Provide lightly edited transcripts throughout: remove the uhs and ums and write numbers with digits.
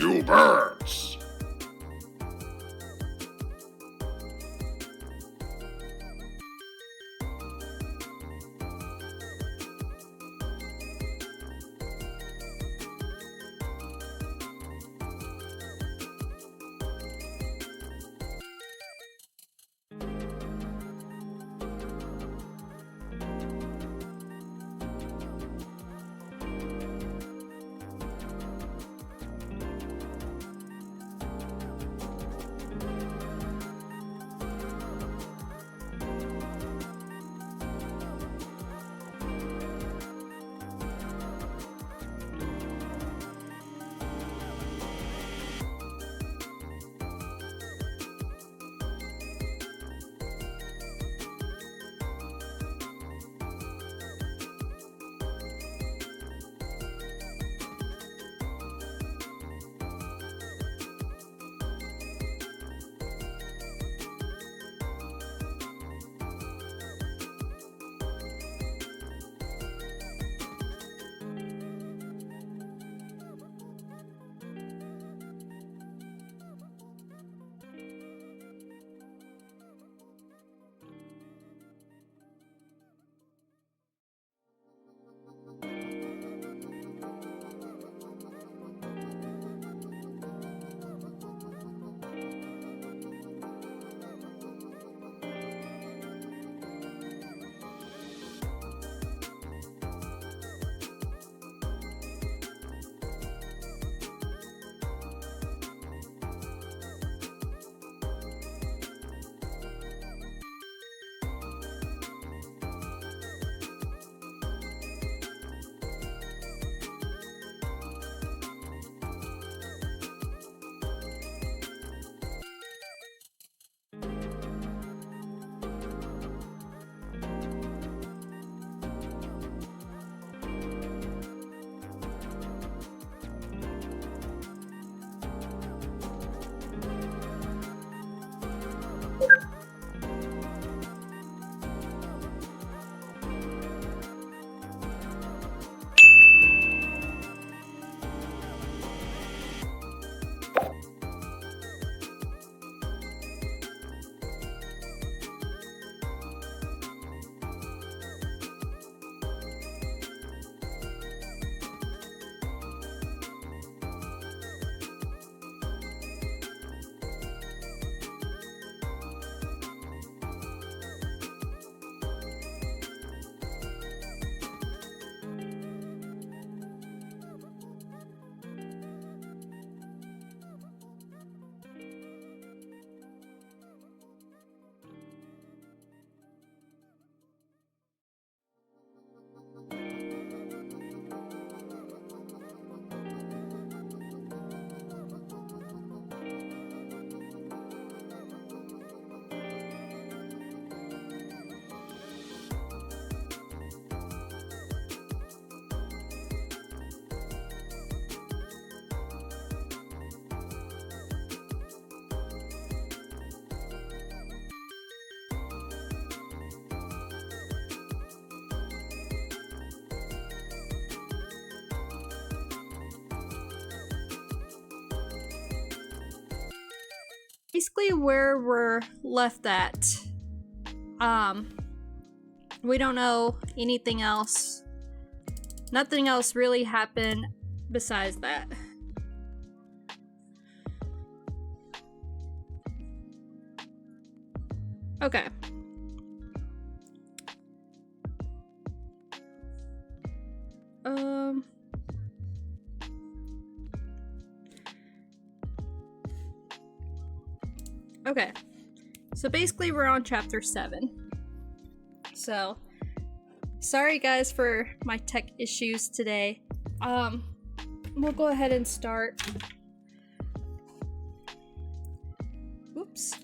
You birds! Basically where we're left at. We don't know anything else. Nothing else really happened besides that. Okay. Okay. So basically we're on chapter 7. So sorry guys for my tech issues today. We'll go ahead and start. Oops.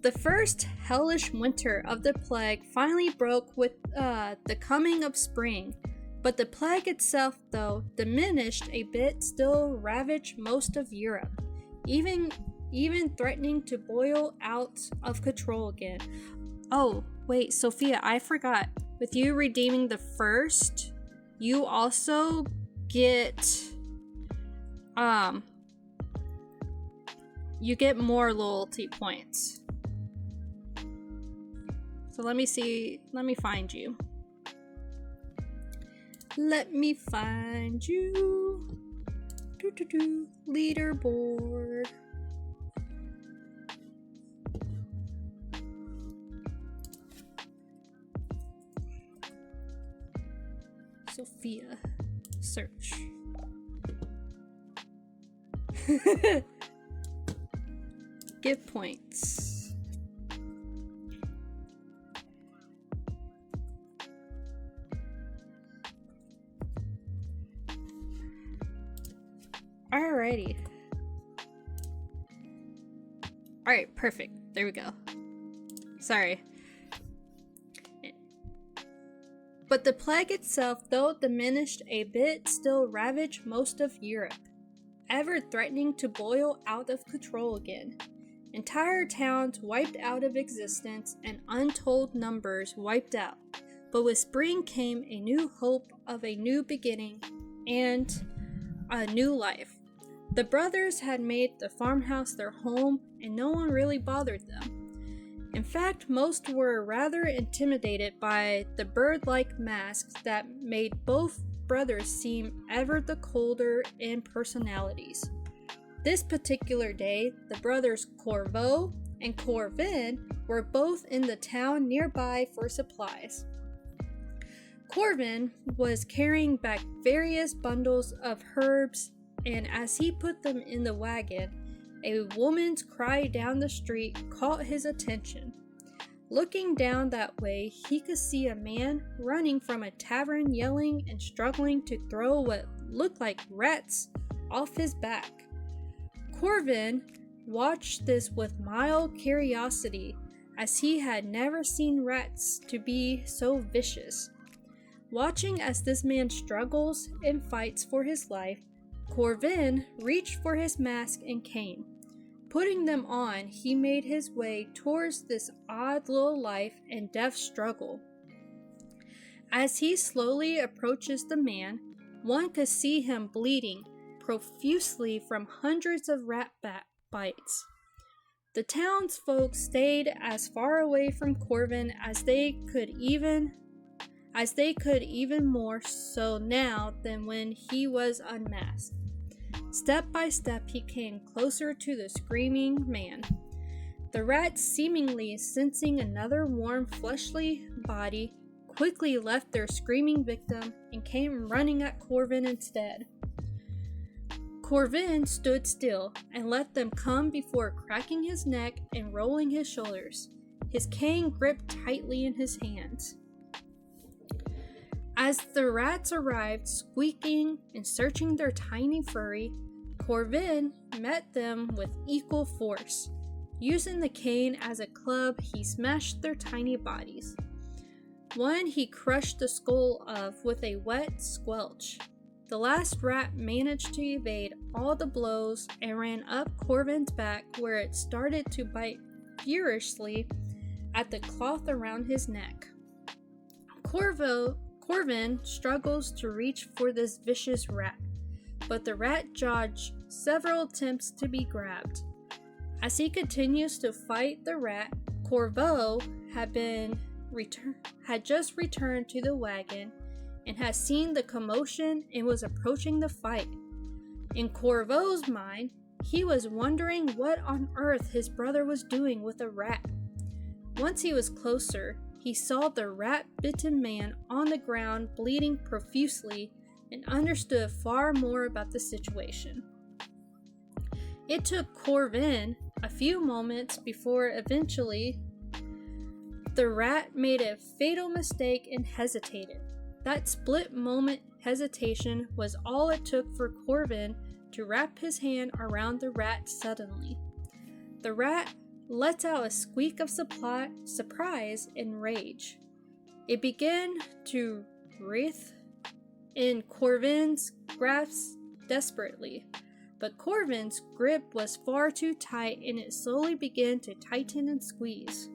The first hellish winter of the plague finally broke with the coming of spring, but the plague itself, though diminished a bit, still ravaged most of Europe, even threatening to boil out of control again. Oh, wait, Sophia, I forgot. With you redeeming the first, you also get you get more loyalty points. So let me find you. Let me find you. Leaderboard. Sophia. Search. Give points. Alrighty. Alright, perfect. There we go. Sorry. But the plague itself, though diminished a bit, still ravaged most of Europe, ever threatening to boil out of control again. Entire towns wiped out of existence and untold numbers wiped out. But with spring came a new hope of a new beginning and a new life. The brothers had made the farmhouse their home and no one really bothered them. In fact, most were rather intimidated by the bird-like masks that made both brothers seem ever the colder in personalities. This particular day, the brothers Corvo and Corvin were both in the town nearby for supplies. Corvin was carrying back various bundles of herbs, and as he put them in the wagon, a woman's cry down the street caught his attention. Looking down that way, he could see a man running from a tavern yelling and struggling to throw what looked like rats off his back. Corvin watched this with mild curiosity, as he had never seen rats to be so vicious. Watching as this man struggles and fights for his life, Corvin reached for his mask and cane. Putting them on, he made his way towards this odd little life and death struggle. As he slowly approaches the man, one could see him bleeding profusely from hundreds of rat bites. The townsfolk stayed as far away from Corvin as they could even more so now than when he was unmasked. Step by step he came closer to the screaming man. The rats, seemingly sensing another warm fleshly body, quickly left their screaming victim and came running at Corvin instead. Corvin stood still and let them come before cracking his neck and rolling his shoulders, his cane gripped tightly in his hands. As the rats arrived, squeaking and searching their tiny fury, Corvin met them with equal force. Using the cane as a club, he smashed their tiny bodies. One he crushed the skull of with a wet squelch. The last rat managed to evade all the blows and ran up Corvin's back, where it started to bite furiously at the cloth around his neck. Corvin struggles to reach for this vicious rat, but the rat dodged several attempts to be grabbed. As he continues to fight the rat, Corvo had just returned to the wagon and had seen the commotion and was approaching the fight. In Corvo's mind, he was wondering what on earth his brother was doing with a rat. Once he was closer, he saw the rat-bitten man on the ground bleeding profusely and understood far more about the situation. It took Corvin a few moments before eventually the rat made a fatal mistake and hesitated. That split moment hesitation was all it took for Corvin to wrap his hand around the rat suddenly. The rat lets out a squeak of surprise and rage. It began to writhe in Corvin's grasp desperately, but Corvin's grip was far too tight and it slowly began to tighten and squeeze.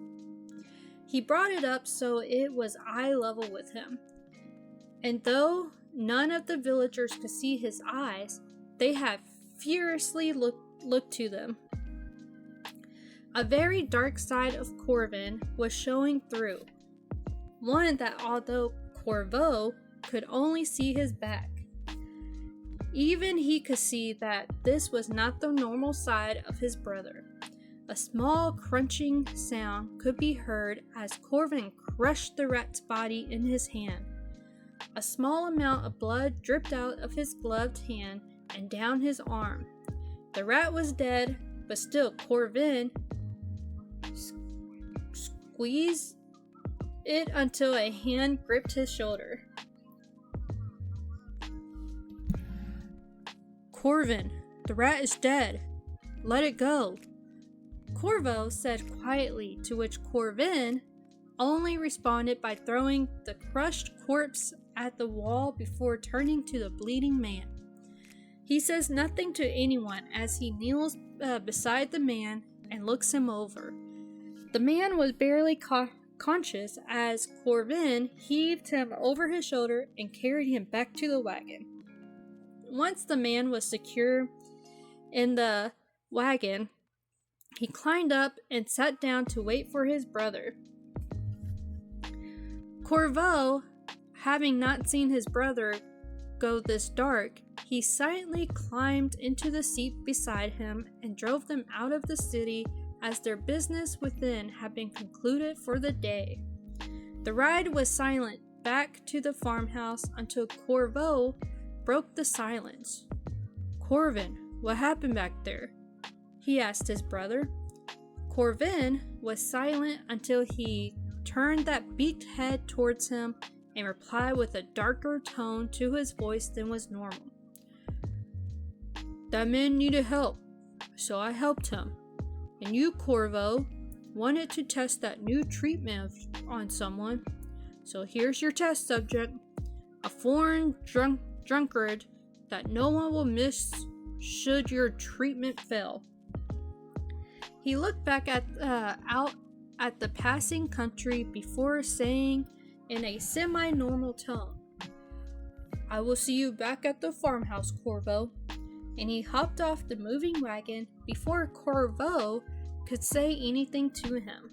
He brought it up so it was eye level with him, and though none of the villagers could see his eyes, they had furiously looked to them. A very dark side of Corvin was showing through. One that although Corvo could only see his back, even he could see that this was not the normal side of his brother. A small crunching sound could be heard as Corvin crushed the rat's body in his hand. A small amount of blood dripped out of his gloved hand and down his arm. The rat was dead, but still Corvin squeezed it until a hand gripped his shoulder. Corvin, the rat is dead. Let it go, Corvo said quietly, to which Corvin only responded by throwing the crushed corpse at the wall before turning to the bleeding man. He says nothing to anyone as he kneels beside the man and looks him over. The man was barely conscious as Corvin heaved him over his shoulder and carried him back to the wagon. Once the man was secure in the wagon, he climbed up and sat down to wait for his brother. Corvo, having not seen his brother go this dark, he silently climbed into the seat beside him and drove them out of the city as their business within had been concluded for the day. The ride was silent back to the farmhouse until Corvo broke the silence. Corvin, what happened back there? He asked his brother. Corvin was silent until he turned that beaked head towards him and replied with a darker tone to his voice than was normal. That man needed help, so I helped him. And you, Corvo, wanted to test that new treatment on someone. So here's your test subject. A foreign drunkard that no one will miss should your treatment fail. He looked back out at the passing country before saying in a semi-normal tone, I will see you back at the farmhouse, Corvo. And he hopped off the moving wagon before Corvo could say anything to him.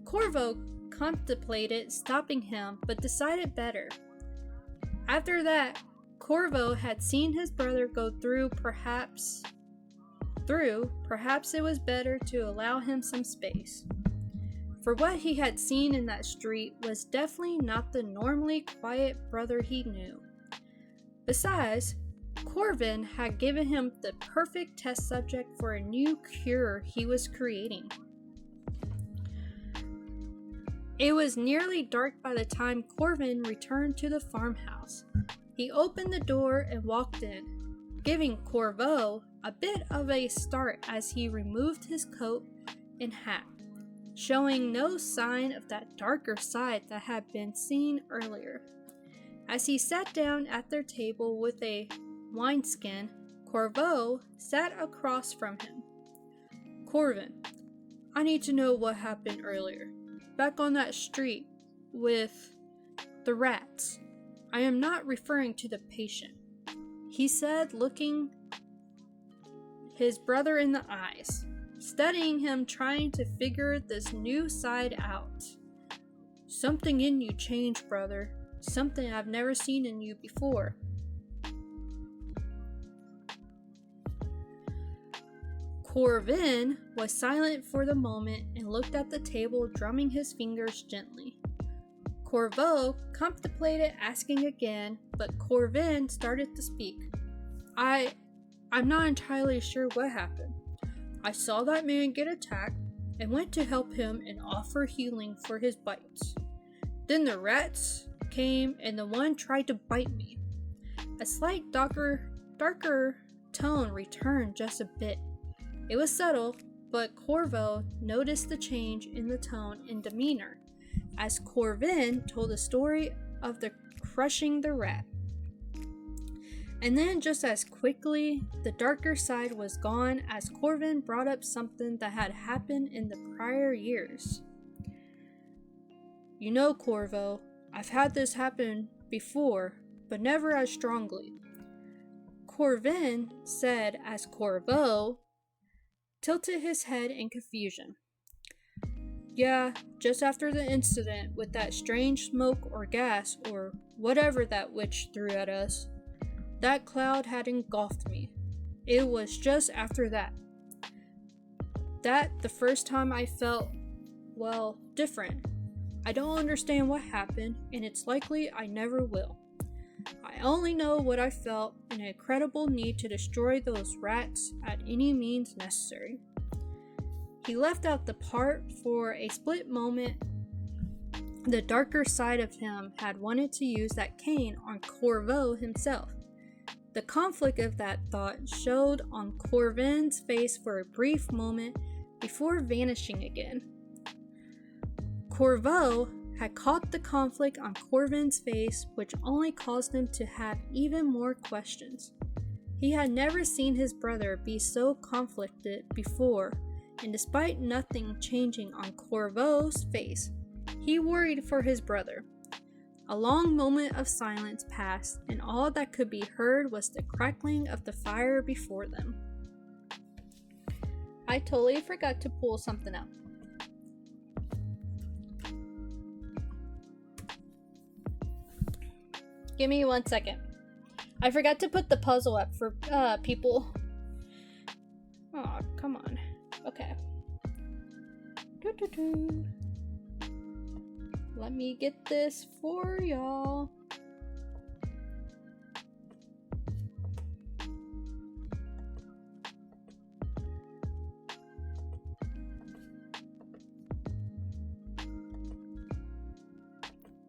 Corvo contemplated stopping him, but decided better. After that, Corvo had seen his brother go through, perhaps it was better to allow him some space. For what he had seen in that street was definitely not the normally quiet brother he knew. Besides, Corvin had given him the perfect test subject for a new cure he was creating. It was nearly dark by the time Corvin returned to the farmhouse. He opened the door and walked in, giving Corvo a bit of a start as he removed his coat and hat, showing no sign of that darker side that had been seen earlier. As he sat down at their table with a wineskin, Corvo sat across from him. Corvin, I need to know what happened earlier, back on that street with the rats. I am not referring to the patient, he said, looking his brother in the eyes, studying him, trying to figure this new side out. Something in you changed, brother. Something I've never seen in you before. Corvin was silent for the moment and looked at the table, drumming his fingers gently. Corvo contemplated asking again, but Corvin started to speak. I'm not entirely sure what happened. I saw that man get attacked and went to help him and offer healing for his bites. Then the rats came and the one tried to bite me. A slight darker tone returned just a bit. It was subtle, but Corvo noticed the change in the tone and demeanor as Corvin told the story of the crushing the rat. And then just as quickly, the darker side was gone as Corvin brought up something that had happened in the prior years. You know, Corvo, I've had this happen before, but never as strongly, Corvin said as Corvo tilted his head in confusion. Yeah, just after the incident with that strange smoke or gas or whatever that witch threw at us, that cloud had engulfed me. It was just after that. The first time I felt, well, different. I don't understand what happened, and it's likely I never will. I only know what I felt, an incredible need to destroy those rats at any means necessary. He left out the part for a split moment. The darker side of him had wanted to use that cane on Corvo himself. The conflict of that thought showed on Corvin's face for a brief moment before vanishing again. Corvo had caught the conflict on Corvin's face, which only caused him to have even more questions. He had never seen his brother be so conflicted before, and despite nothing changing on Corvo's face, he worried for his brother. A long moment of silence passed, and all that could be heard was the crackling of the fire before them. I totally forgot to pull something up. Give me 1 second. I forgot to put the puzzle up for people. Oh, come on. Okay. Let me get this for y'all.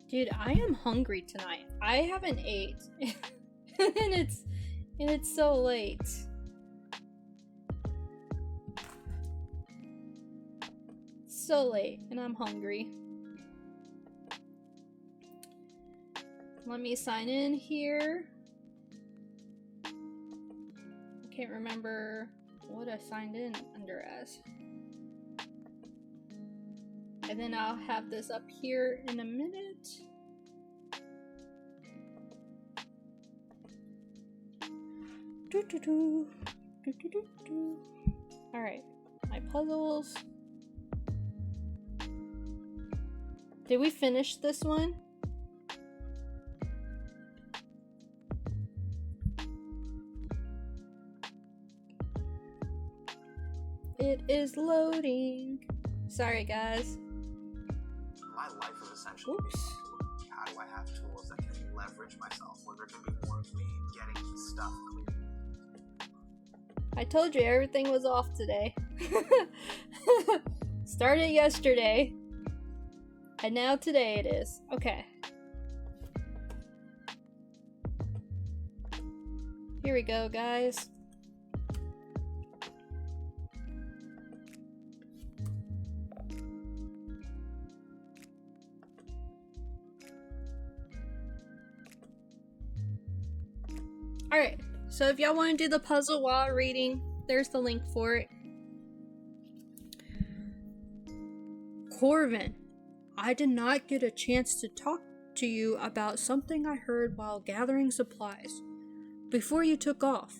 Dude, I am hungry tonight. I haven't ate. and it's so late. So late and I'm hungry. Let me sign in here. I can't remember what I signed in under as. And then I'll have this up here in a minute. Alright, my puzzles. Did we finish this one? It is loading. Sorry, guys. My life is essentially how do I have tools that can leverage myself when there can be more of me getting stuff clear. I told you everything was off today. Started yesterday. And now today it is. Okay. Here we go, guys. Alright, so if y'all want to do the puzzle while reading, there's the link for it. Corvin, I did not get a chance to talk to you about something I heard while gathering supplies before you took off.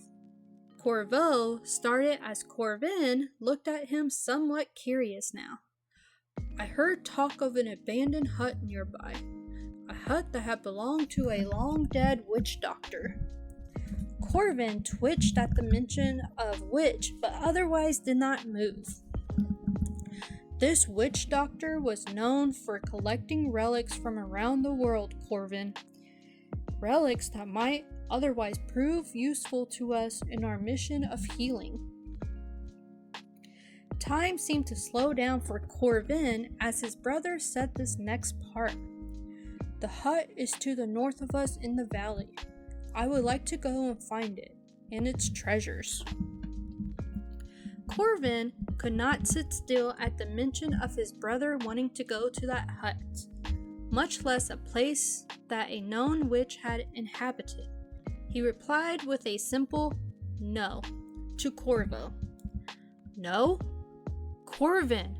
Corvo started as Corvin looked at him somewhat curious now. I heard talk of an abandoned hut nearby, a hut that had belonged to a long-dead witch doctor. Corvin twitched at the mention of witch, but otherwise did not move. This witch doctor was known for collecting relics from around the world, Corvin. Relics that might otherwise prove useful to us in our mission of healing. Time seemed to slow down for Corvin as his brother said this next part. The hut is to the north of us in the valley. I would like to go and find it, and its treasures. Corvin could not sit still at the mention of his brother wanting to go to that hut, much less a place that a known witch had inhabited. He replied with a simple no to Corvo. No? Corvin,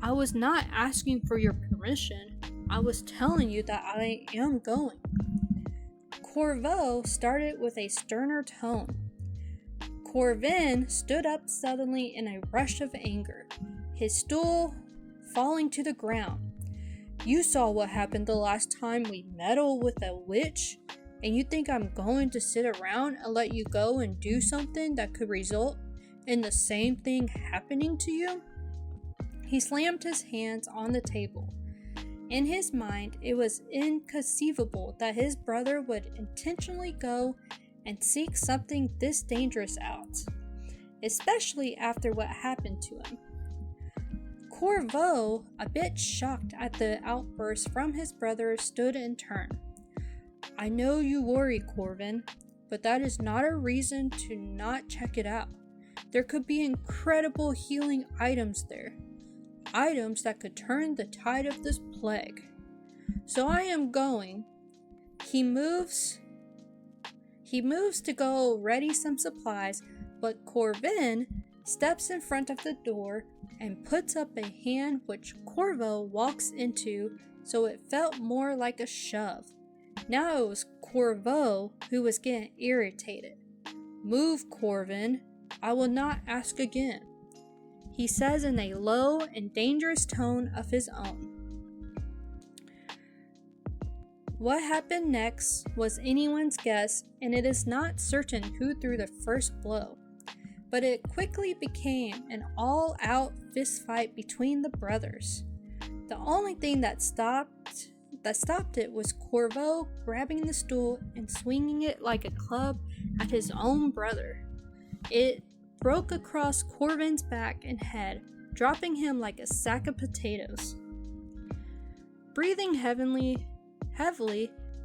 I was not asking for your permission. I was telling you that I am going. Corvo started with a sterner tone. Corvin stood up suddenly in a rush of anger, his stool falling to the ground. You saw what happened the last time we meddled with a witch, and you think I'm going to sit around and let you go and do something that could result in the same thing happening to you? He slammed his hands on the table. In his mind, it was inconceivable that his brother would intentionally go and seek something this dangerous out, especially after what happened to him. Corvo, a bit shocked at the outburst from his brother, stood in turn. I know you worry, Corvin, but that is not a reason to not check it out. There could be incredible healing items there. Items that could turn the tide of this plague. So I am going. He moves to go ready some supplies, but Corvin steps in front of the door and puts up a hand which Corvo walks into, so it felt more like a shove. Now it was Corvo who was getting irritated. Move, Corvin. I will not ask again, he says in a low and dangerous tone of his own. What happened next was anyone's guess, and it is not certain who threw the first blow. But it quickly became an all-out fistfight between the brothers. The only thing that stopped it was Corvo grabbing the stool and swinging it like a club at his own brother. It broke across Corvin's back and head, dropping him like a sack of potatoes. Breathing heavily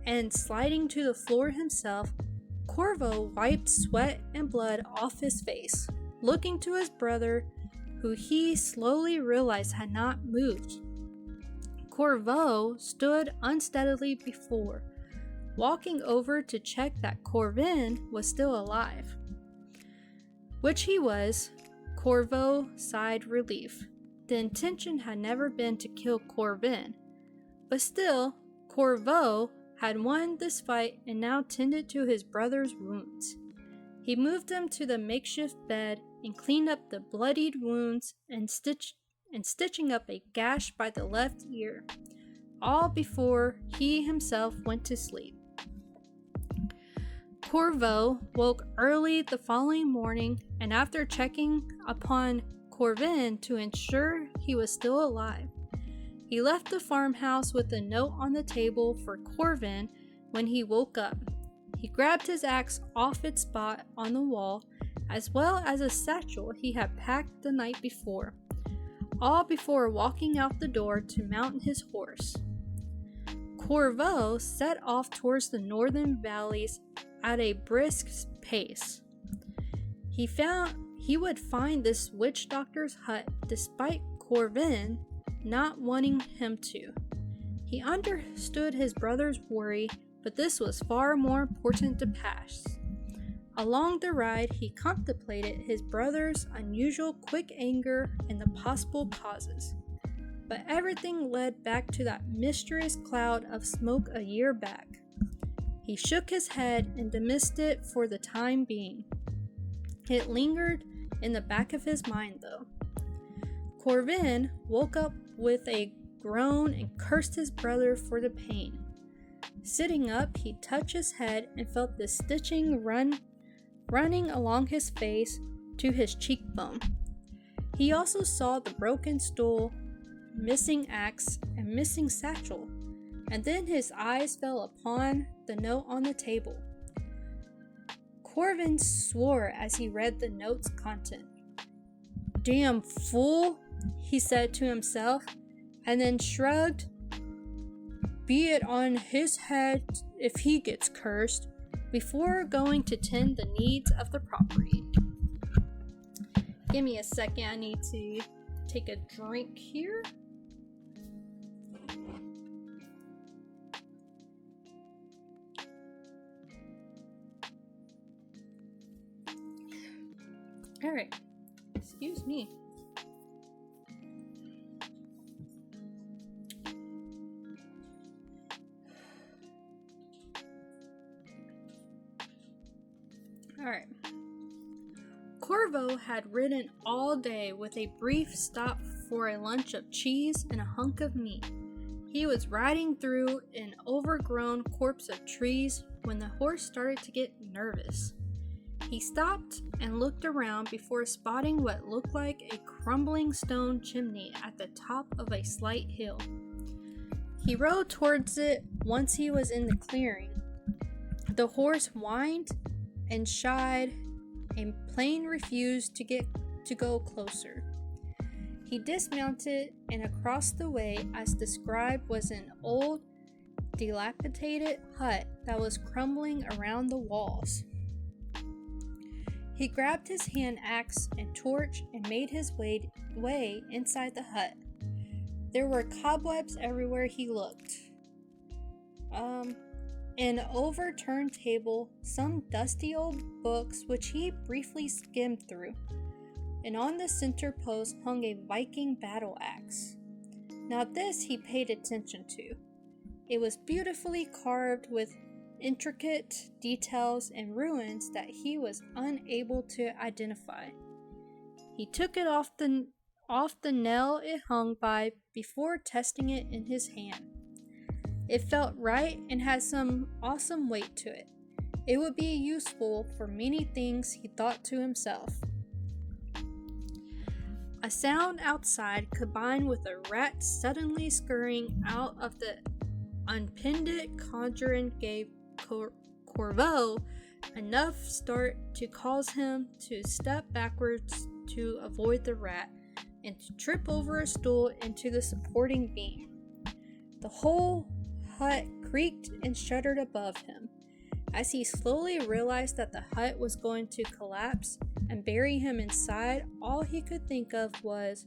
and sliding to the floor himself, Corvo wiped sweat and blood off his face, looking to his brother, who he slowly realized had not moved. Corvo stood unsteadily before, walking over to check that Corvin was still alive. Which he was. Corvo sighed relief. The intention had never been to kill Corvin, but still, Corvo had won this fight and now tended to his brother's wounds. He moved him to the makeshift bed and cleaned up the bloodied wounds and stitching up a gash by the left ear, all before he himself went to sleep. Corvo woke early the following morning, and after checking upon Corvin to ensure he was still alive, he left the farmhouse with a note on the table for Corvin when he woke up. He grabbed his axe off its spot on the wall, as well as a satchel he had packed the night before, all before walking out the door to mount his horse. Corvo set off towards the northern valleys at a brisk pace. He would find this witch doctor's hut despite Corvin not wanting him to. He understood his brother's worry, but this was far more important to pass. Along the ride, he contemplated his brother's unusual quick anger and the possible causes. But everything led back to that mysterious cloud of smoke a year back. He shook his head and dismissed it for the time being. It lingered in the back of his mind, though. Corvin woke up with a groan and cursed his brother for the pain. Sitting up, he touched his head and felt the stitching running along his face to his cheekbone. He also saw the broken stool, missing axe, and missing satchel, and then his eyes fell upon the note on the table. Corvin swore as he read the note's content. "Damn fool," he said to himself, and then shrugged. "Be it on his head if he gets cursed," before going to tend the needs of the property. Give me a second, I need to take a drink here. Alright, excuse me. Alright. Corvo had ridden all day with a brief stop for a lunch of cheese and a hunk of meat. He was riding through an overgrown copse of trees when the horse started to get nervous. He stopped and looked around before spotting what looked like a crumbling stone chimney at the top of a slight hill. He rode towards it once he was in the clearing. The horse whined and shied and plain refused to go closer. He dismounted, and across the way, as described, was an old, dilapidated hut that was crumbling around the walls. He grabbed his hand axe and torch and made his way inside the hut. There were cobwebs everywhere he looked. An overturned table, some dusty old books which he briefly skimmed through, and on the center post hung a Viking battle axe. Now this he paid attention to. It was beautifully carved with intricate details and ruins that he was unable to identify. He took it off the nail it hung by before testing it in his hand. It felt right and had some awesome weight to it. It would be useful for many things, he thought to himself. A sound outside combined with a rat suddenly scurrying out of the unpinned conjuring gave Corvo enough start to cause him to step backwards to avoid the rat and to trip over a stool into the supporting beam. The whole hut creaked and shuddered above him. As he slowly realized that the hut was going to collapse and bury him inside, all he could think of was,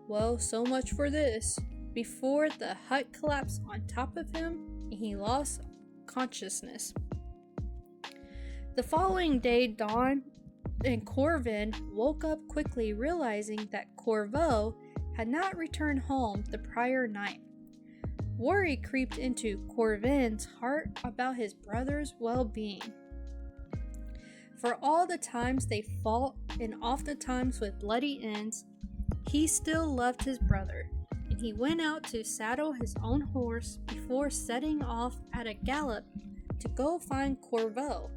well, so much for this, before the hut collapsed on top of him and he lost consciousness. The following day dawned and Corvin woke up quickly, realizing that Corvo had not returned home the prior night. Worry creeped into Corvin's heart about his brother's well-being. For all the times they fought, and oftentimes with bloody ends, he still loved his brother, and he went out to saddle his own horse before setting off at a gallop to go find Corvo,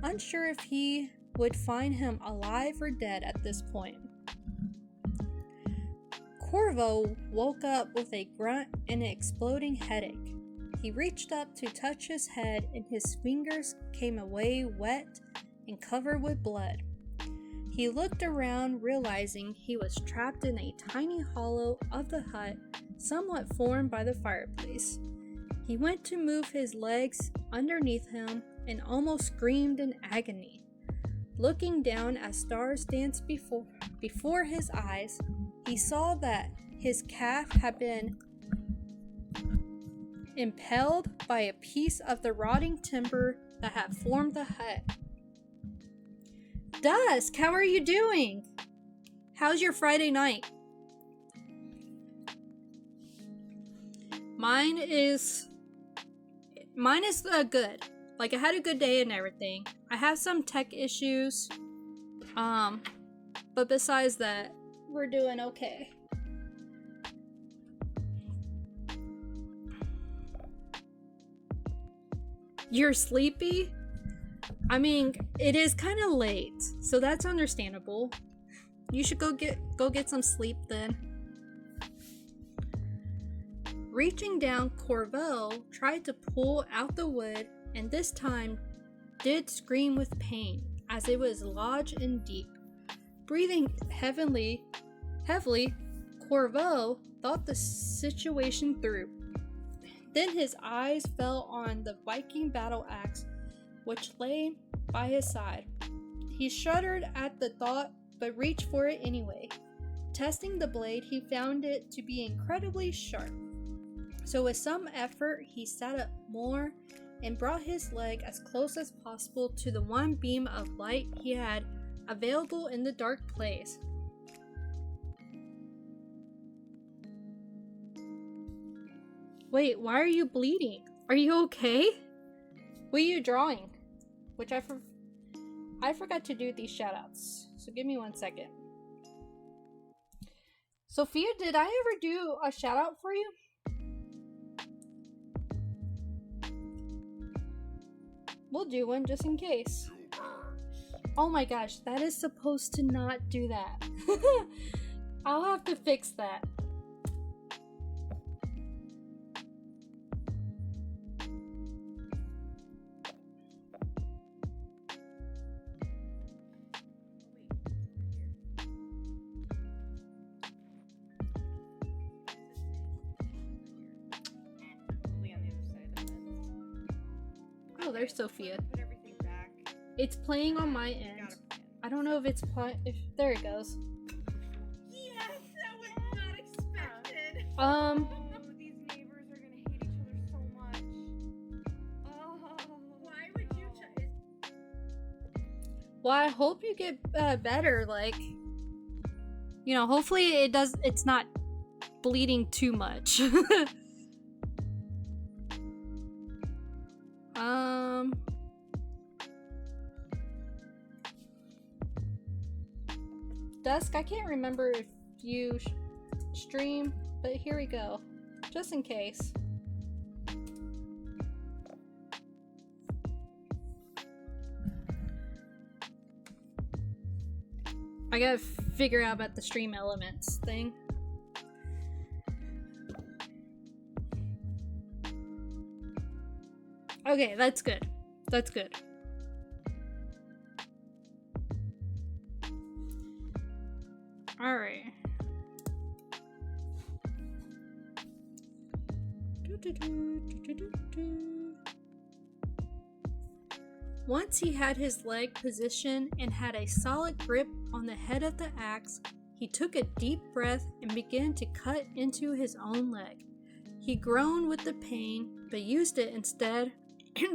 unsure if he would find him alive or dead at this point. Corvo woke up with a grunt and an exploding headache. He reached up to touch his head, and his fingers came away wet and covered with blood. He looked around, realizing he was trapped in a tiny hollow of the hut, somewhat formed by the fireplace. He went to move his legs underneath him and almost screamed in agony. Looking down as stars danced before his eyes, he saw that his calf had been impaled by a piece of the rotting timber that had formed the hut. Dusk, how are you doing? How's your Friday night? Mine is good. Like, I had a good day and everything. I have some tech issues. But besides that, we're doing okay. You're sleepy? I mean, it is kind of late, so that's understandable. You should go get some sleep then. Reaching down, Corvo tried to pull out the wood, and this time did scream with pain, as it was lodged in deep. Breathing heavily, Corvo thought the situation through. Then his eyes fell on the Viking battle axe, which lay by his side. He shuddered at the thought, but reached for it anyway. Testing the blade, he found it to be incredibly sharp. So with some effort, he sat up more and brought his leg as close as possible to the one beam of light he had available in the dark place. Wait, why are you bleeding? Are you okay? What are you drawing? I forgot to do these shoutouts, so give me 1 second. Sophia, did I ever do a shoutout for you? We'll do one just in case. Oh my gosh, that is supposed to not do that. I'll have to fix that. Oh, there's Sophia. Put everything back. It's playing on my end. I don't know if it's there it goes. Yes, that was not expected. These neighbors are gonna hate each other so much. Oh, why would you? Well, I hope you get better. Like, you know, hopefully it's not bleeding too much. Dusk, I can't remember if you stream, but here we go. Just in case. I gotta figure out about the stream elements thing. Okay, that's good. That's good. Alright. Once he had his leg positioned and had a solid grip on the head of the axe, he took a deep breath and began to cut into his own leg. He groaned with the pain, but used it instead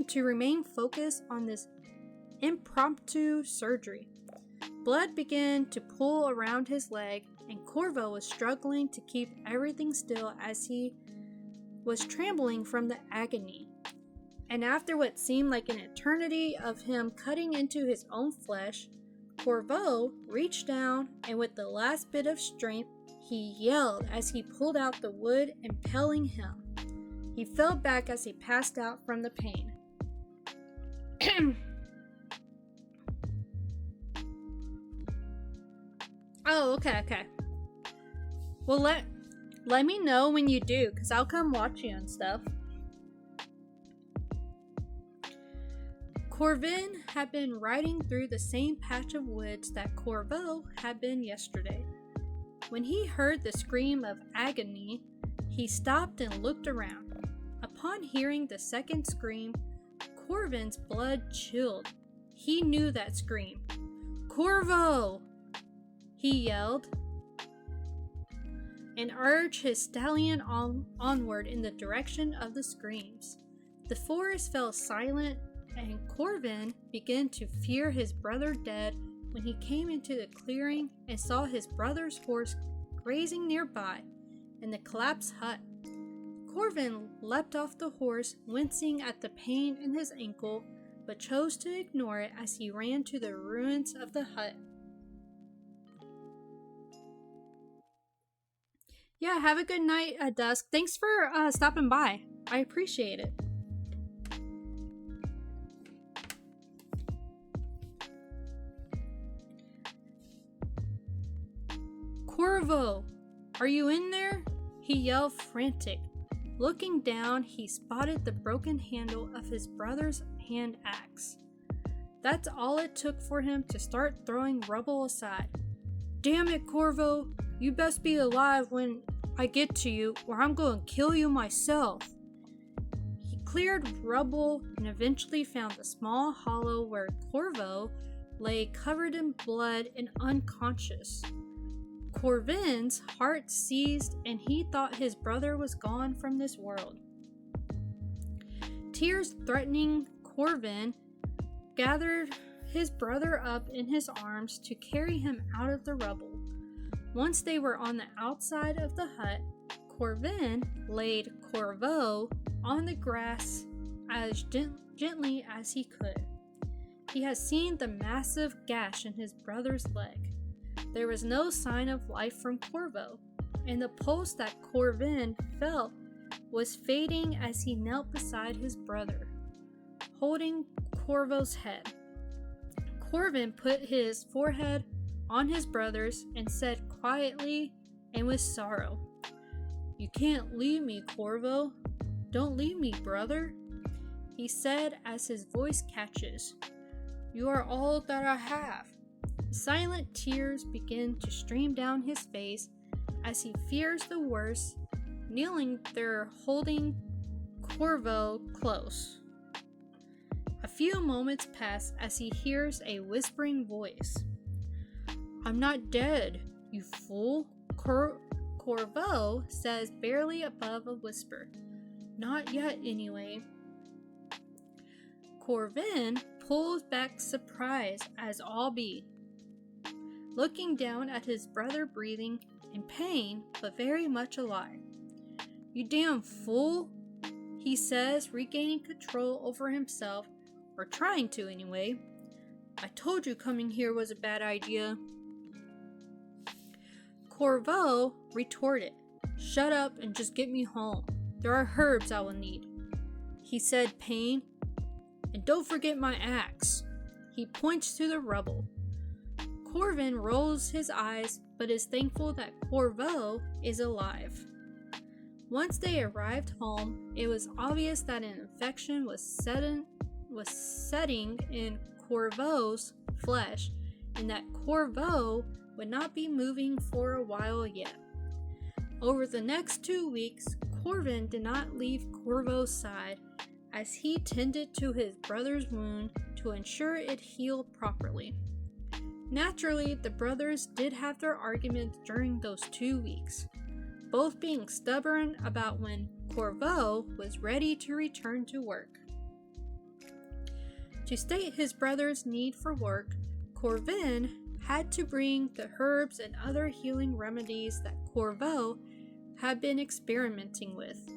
to remain focused on this impromptu surgery. Blood began to pool around his leg, and Corvo was struggling to keep everything still as he was trembling from the agony. And after what seemed like an eternity of him cutting into his own flesh, Corvo reached down, and with the last bit of strength, he yelled as he pulled out the wood, impaling him. He fell back as he passed out from the pain. Oh, okay. Well, let me know when you do, because I'll come watch you and stuff. Corvin had been riding through the same patch of woods that Corvo had been yesterday. When he heard the scream of agony, he stopped and looked around. Upon hearing the second scream, Corvin's blood chilled. He knew that scream. "Corvo!" he yelled, and urged his stallion onward in the direction of the screams. The forest fell silent, and Corvin began to fear his brother dead when he came into the clearing and saw his brother's horse grazing nearby in the collapsed hut. Corvin leapt off the horse, wincing at the pain in his ankle, but chose to ignore it as he ran to the ruins of the hut. Yeah, have a good night, Dusk. Thanks for stopping by. I appreciate it. Corvo, are you in there? He yelled, frantic. Looking down, he spotted the broken handle of his brother's hand axe. That's all it took for him to start throwing rubble aside. Damn it, Corvo! You best be alive when I get to you, or I'm going to kill you myself. He cleared rubble and eventually found a small hollow where Corvo lay covered in blood and unconscious. Corvin's heart seized, and he thought his brother was gone from this world. Tears threatening, Corvin gathered his brother up in his arms to carry him out of the rubble. Once they were on the outside of the hut, Corvin laid Corvo on the grass as gently as he could. he had seen the massive gash in his brother's leg. There was no sign of life from Corvo, and the pulse that Corvin felt was fading as he knelt beside his brother, holding Corvo's head. Corvin put his forehead on his brother's and said quietly and with sorrow, "You can't leave me, Corvo. Don't leave me, brother," he said as his voice catches. "You are all that I have." Silent tears begin to stream down his face as he fears the worst, kneeling there holding Corvo close. A few moments pass as he hears a whispering voice. "I'm not dead, you fool," Corvo says barely above a whisper. "Not yet, anyway." Corvin pulls back surprised as all be, looking down at his brother breathing in pain but very much alive. "You damn fool," he says, regaining control over himself, or trying to anyway. "I told you coming here was a bad idea." Corvo retorted, "Shut up and just get me home. There are herbs I will need," he said, pain. "And don't forget my axe." He points to the rubble. Corvin rolls his eyes but is thankful that Corvo is alive. Once they arrived home, it was obvious that an infection was setting in Corvo's flesh and that Corvo would not be moving for a while yet. Over the next 2 weeks, Corvin did not leave Corvo's side as he tended to his brother's wound to ensure it healed properly. Naturally, the brothers did have their arguments during those 2 weeks, both being stubborn about when Corvo was ready to return to work. To state his brother's need for work, Corvin had to bring the herbs and other healing remedies that Corvo had been experimenting with.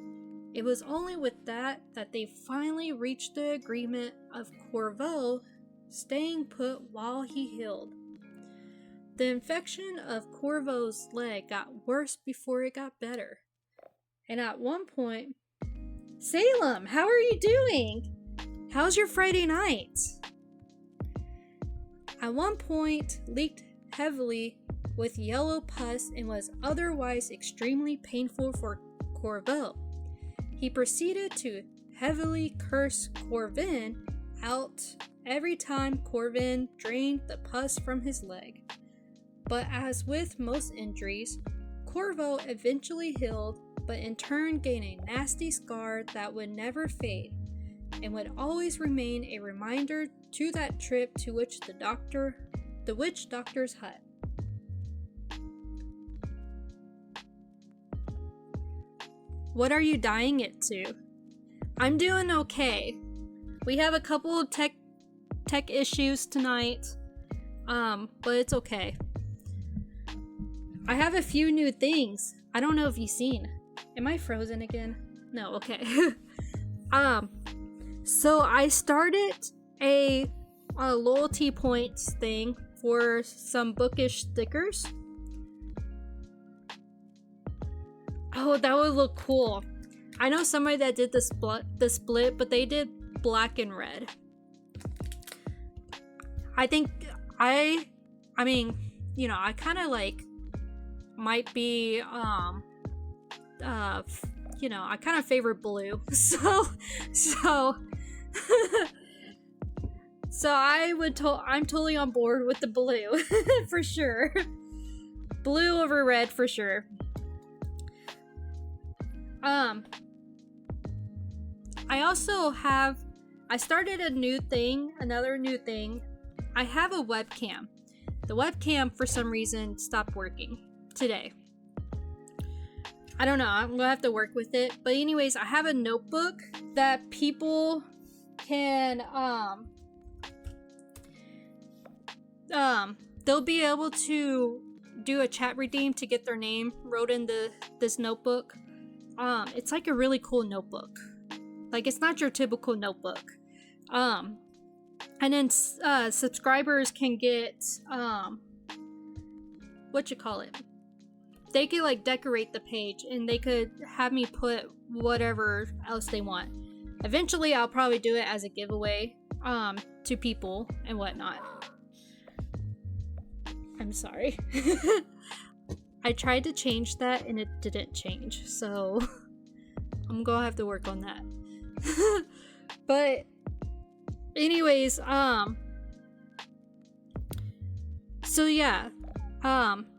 It was only with that they finally reached the agreement of Corvo staying put while he healed. The infection of Corvo's leg got worse before it got better. And at one point, "Salem, how are you doing? How's your Friday night?" At one point, leaked heavily with yellow pus and was otherwise extremely painful for Corvo. He proceeded to heavily curse Corvin out every time Corvin drained the pus from his leg. But as with most injuries, Corvo eventually healed, but in turn gained a nasty scar that would never fade and would always remain a reminder to that trip to the witch doctor's hut. What are you dying it to? I'm doing okay. We have a couple of tech issues tonight, but it's okay. I have a few new things. I don't know if you've seen. Am I frozen again? No, okay. So I started a loyalty points thing for some bookish stickers. Oh, that would look cool. I know somebody that did the split, but they did black and red. I think I kind of like might be I kind of favor blue. So I'm totally on board with the blue for sure. Blue over red for sure. I started another new thing. I have a webcam. The webcam for some reason stopped working today. I don't know, I'm gonna have to work with it. But anyways, I have a notebook that people can, they'll be able to do a chat redeem to get their name wrote in this notebook. It's like a really cool notebook. Like, it's not your typical notebook. And then subscribers can get what you call it? They could like decorate the page, and they could have me put whatever else they want. Eventually, I'll probably do it as a giveaway to people and whatnot. I'm sorry. I tried to change that and it didn't change, so I'm gonna have to work on that. But anyways, so yeah,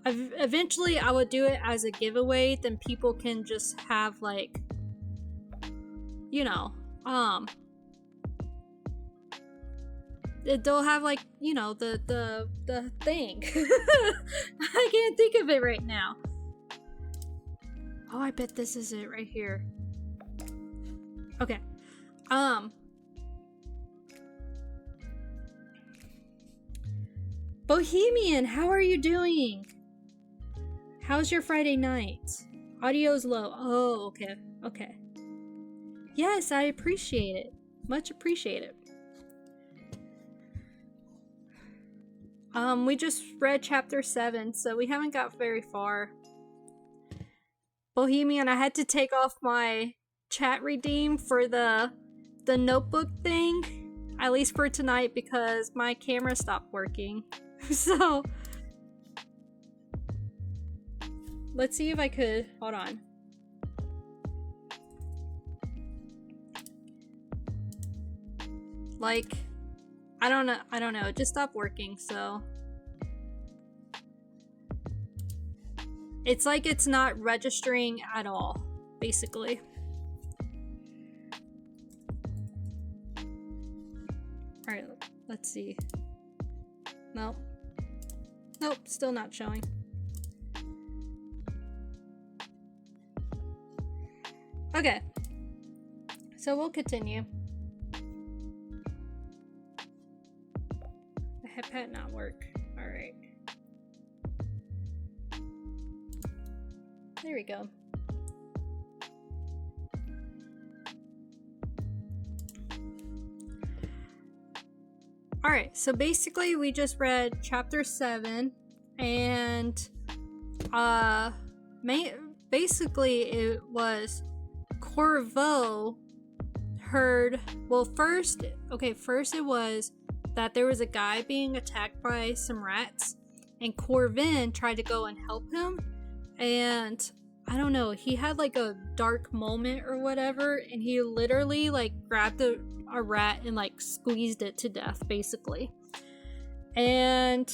eventually I would do it as a giveaway, then people can just have like, you know, they'll have like, you know, the thing. I can't think of it right now. Oh, I bet this is it right here. Okay. Bohemian, how are you doing? How's your Friday night? Audio's low. Oh, okay. Okay. Yes, I appreciate it. Much appreciated. We just read chapter 7, so we haven't got very far. Bohemian, I had to take off my chat redeem for the notebook thing, at least for tonight, because my camera stopped working. So let's see if I could hold on. Like, I don't know, it just stopped working, so it's like it's not registering at all, basically. Alright, let's see. Nope, still not showing. Okay, so we'll continue. The headpad not work. Alright. There we go. Alright, so basically we just read chapter 7, and basically it was Corvo heard, well, first it was that there was a guy being attacked by some rats, and Corvin tried to go and help him, and I don't know, he had like a dark moment or whatever, and he literally like grabbed a rat and like squeezed it to death, basically. And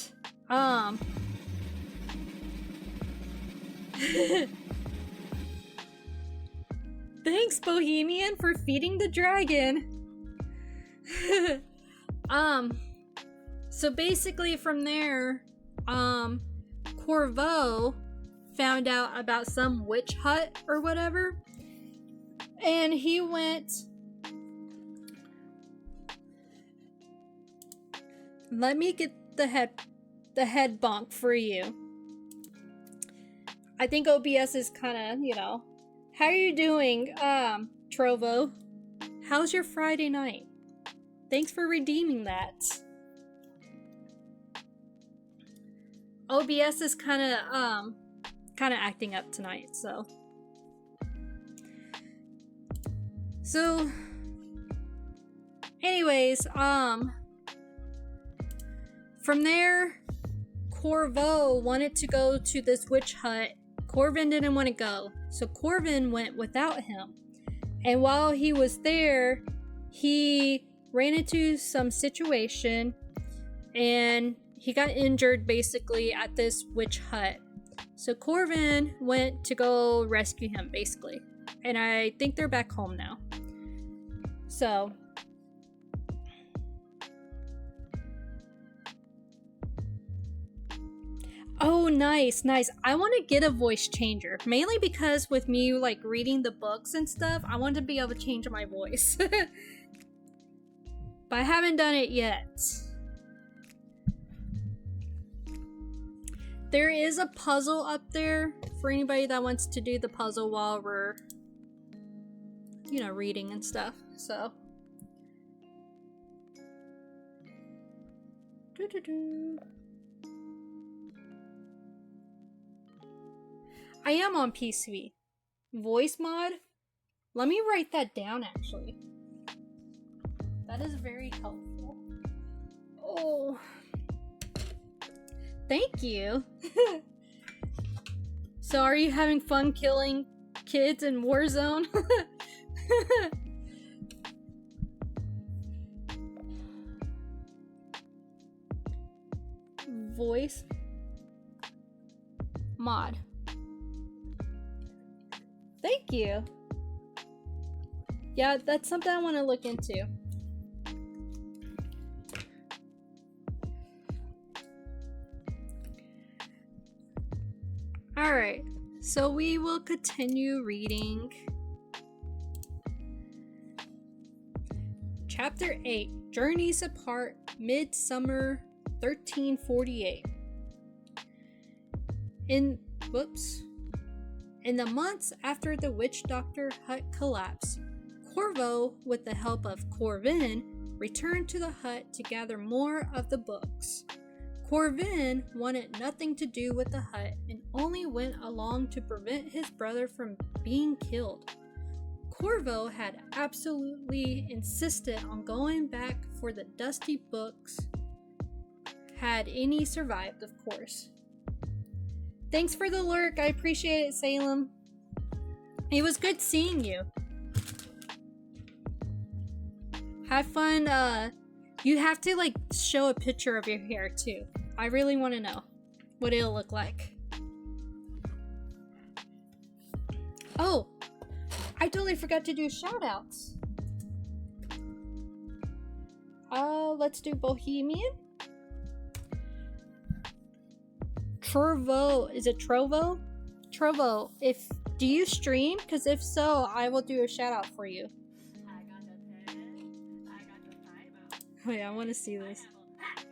thanks, Bohemian, for feeding the dragon. So basically from there, Corvo found out about some witch hut or whatever, and he went. Let me get the head bonk for you. I think OBS is kind of, you know. How are you doing, Trovo? How's your Friday night? Thanks for redeeming that. OBS is kind of acting up tonight, so. Anyways, from there, Corvo wanted to go to this witch hut. Corvin didn't want to go, so Corvin went without him. And while he was there, he ran into some situation, and he got injured basically at this witch hut. So Corvin went to go rescue him, basically. And I think they're back home now. So oh, nice. I want to get a voice changer, mainly because with me like reading the books and stuff, I want to be able to change my voice. But I haven't done it yet. There is a puzzle up there for anybody that wants to do the puzzle while we're, you know, reading and stuff. So Doo-doo-doo. I am on PC. Voice mod? Let me write that down actually. That is very helpful. Oh. Thank you. So are you having fun killing kids in Warzone? Voice mod. Thank you. Yeah, that's something I want to look into. Alright, so we will continue reading Chapter 8, Journeys Apart, Midsummer 1348. In the months after the witch doctor hut collapsed, Corvo, with the help of Corvin, returned to the hut to gather more of the books. Corvin wanted nothing to do with the hut and only went along to prevent his brother from being killed. Corvo had absolutely insisted on going back for the dusty books, had any survived, of course. Thanks for the lurk, I appreciate it, Salem. It was good seeing you. Have fun, you have to like show a picture of your hair too. I really want to know what it'll look like. Oh, I totally forgot to do shoutouts. Let's do Bohemian. Trovo, is it Trovo? Trovo, do you stream? Because if so, I will do a shout out for you. I got the pen. I got the Bible. Oh yeah, I want to see this.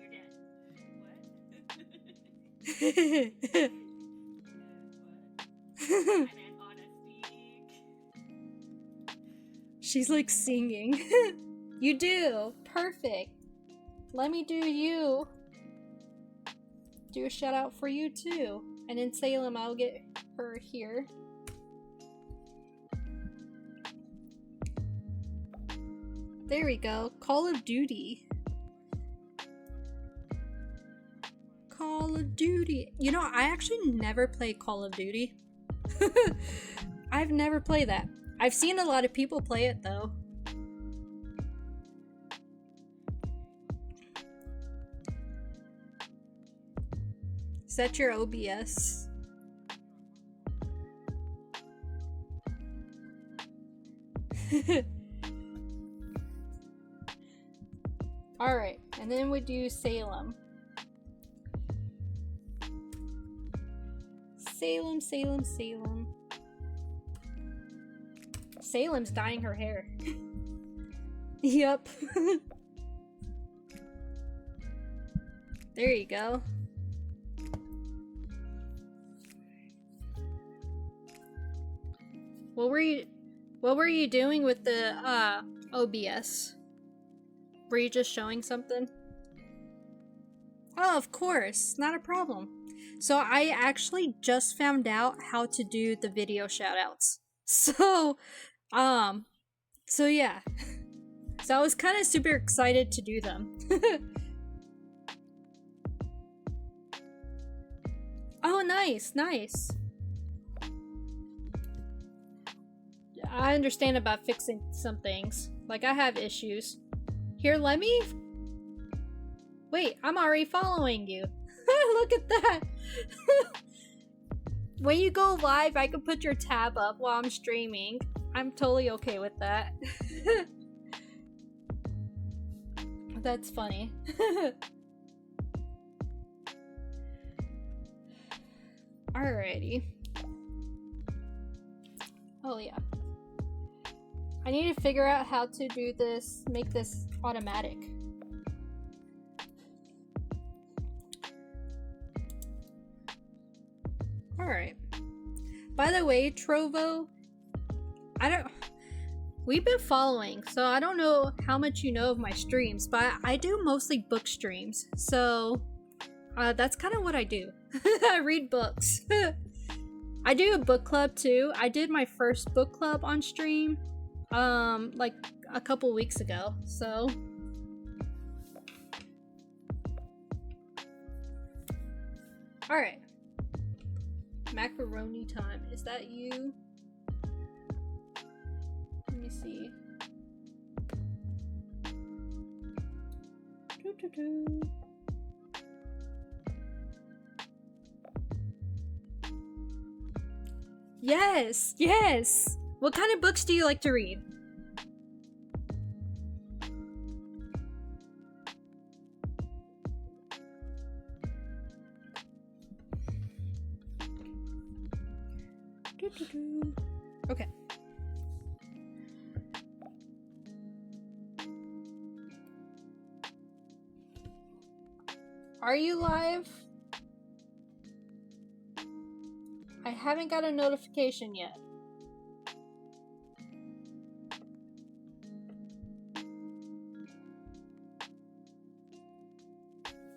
You're dead. What? What? She's like singing. You do. Perfect. Let me do you. Do a shout out for you too. And in Salem, I'll get her here. There we go. Call of Duty. Call of Duty. You know, I actually never play Call of Duty. I've never played that. I've seen a lot of people play it though. Is that your OBS? Alright, and then we do Salem. Salem, Salem, Salem. Salem's dyeing her hair. Yep. There you go. What were you doing with the OBS? Were you just showing something? Oh, of course, not a problem. So I actually just found out how to do the video shoutouts. So yeah. So I was kind of super excited to do them. Oh, nice, nice. I understand about fixing some things. Like, I have issues. Here, let me... Wait, I'm already following you. Look at that. When you go live, I can put your tab up while I'm streaming. I'm totally okay with that. That's funny. Alrighty. Oh yeah. I need to figure out how to do this, make this automatic. Alright. By the way, Trovo, we've been following, so I don't know how much you know of my streams, but I do mostly book streams. So that's kind of what I do. I read books. I do a book club too. I did my first book club on stream like a couple weeks ago. So all right. Macaroni time. Is that you? Let me see. Doo-doo-doo. Yes, yes. What kind of books do you like to read? Okay. Are you live? I haven't got a notification yet.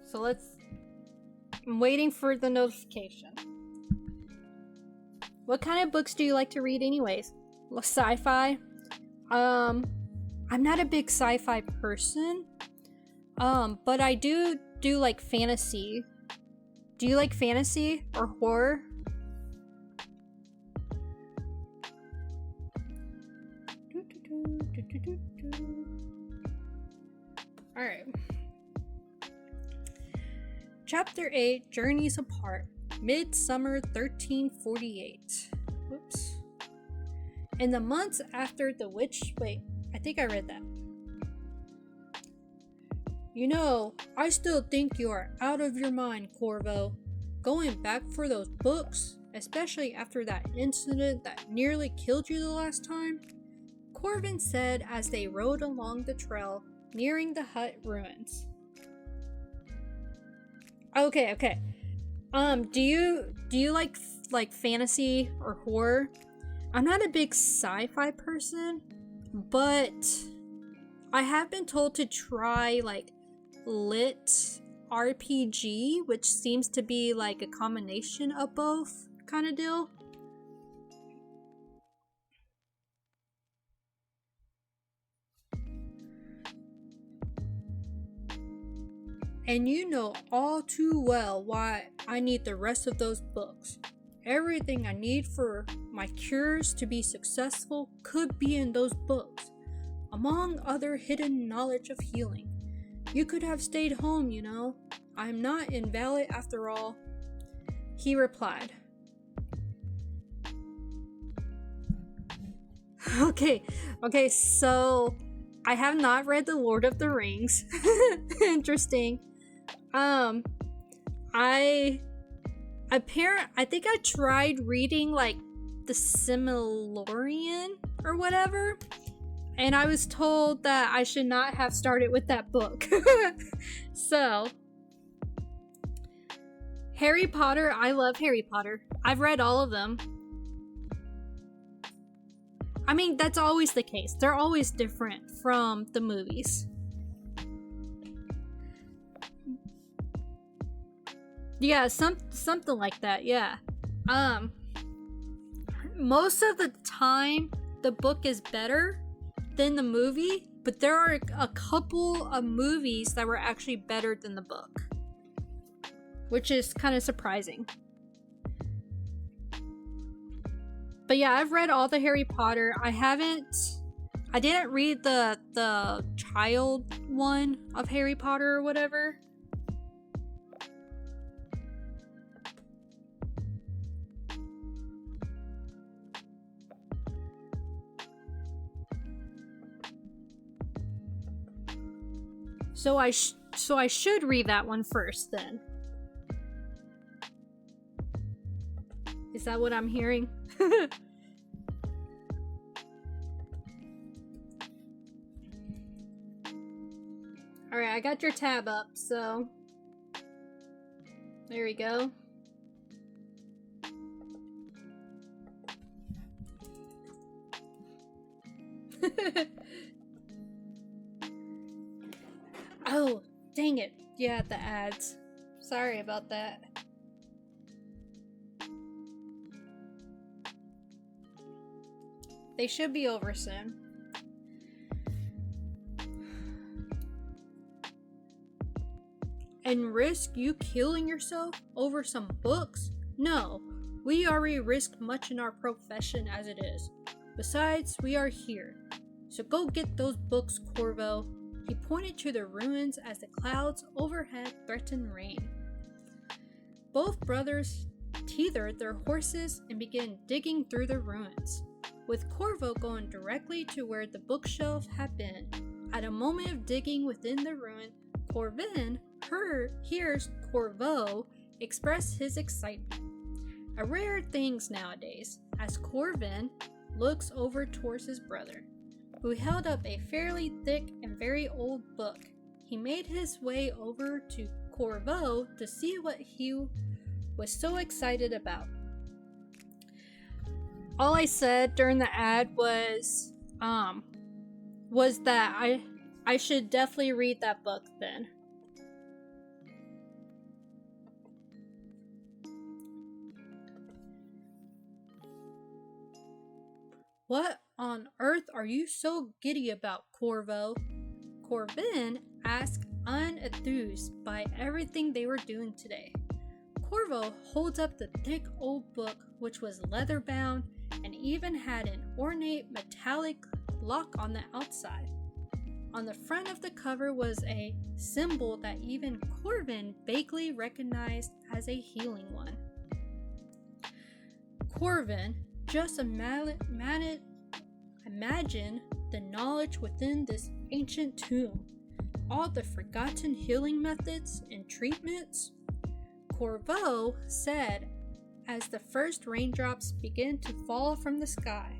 So I'm waiting for the notification. What kind of books do you like to read anyways? Sci-fi? I'm not a big sci-fi person. But I do like fantasy. Do you like fantasy or horror? Alright. Chapter 8, Journeys Apart. Midsummer 1348. Whoops. In the months after the witch... Wait, I think I read that. You know, I still think you are out of your mind, Corvo. Going back for those books, especially after that incident that nearly killed you the last time, Corvin said as they rode along the trail, nearing the hut ruins. Okay. Do you like fantasy or horror? I'm not a big sci-fi person, but I have been told to try like lit RPG, which seems to be like a combination of both kind of deal. And you know all too well why I need the rest of those books. Everything I need for my cures to be successful could be in those books, among other hidden knowledge of healing. You could have stayed home, you know. I'm not invalid after all. He replied. Okay, so I have not read The Lord of the Rings. Interesting. I think I tried reading like the Silmarillion or whatever, and I was told that I should not have started with that book. So, Harry Potter, I love Harry Potter. I've read all of them. I mean, that's always the case. They're always different from the movies. Yeah, something like that, yeah. Most of the time, the book is better than the movie, but there are a couple of movies that were actually better than the book, which is kind of surprising. But yeah, I've read all the Harry Potter. I didn't read the child one of Harry Potter or whatever. So I should read that one first then. Is that what I'm hearing? Alright, I got your tab up, so there we go. Oh, dang it. Yeah, the ads. Sorry about that. They should be over soon. And risk you killing yourself over some books? No, we already risk much in our profession as it is. Besides, we are here. So go get those books, Corvo. He pointed to the ruins as the clouds overhead threatened rain. Both brothers tethered their horses and began digging through the ruins, with Corvo going directly to where the bookshelf had been. At a moment of digging within the ruin, Corvin hears Corvo express his excitement. A rare thing nowadays, as Corvin looks over towards his brother, who held up a fairly thick and very old book. He made his way over to Corvo to see what he was so excited about. All I said during the ad was that I should definitely read that book then. What on earth are you so giddy about, Corvo? Corvin asked, unenthused by everything they were doing today. Corvo holds up the thick old book, which was leather bound and even had an ornate metallic lock on the outside. On the front of the cover was a symbol that even Corvin vaguely recognized as a healing one. Corvin, just imagine the knowledge within this ancient tomb, all the forgotten healing methods and treatments. Corvo said as the first raindrops began to fall from the sky.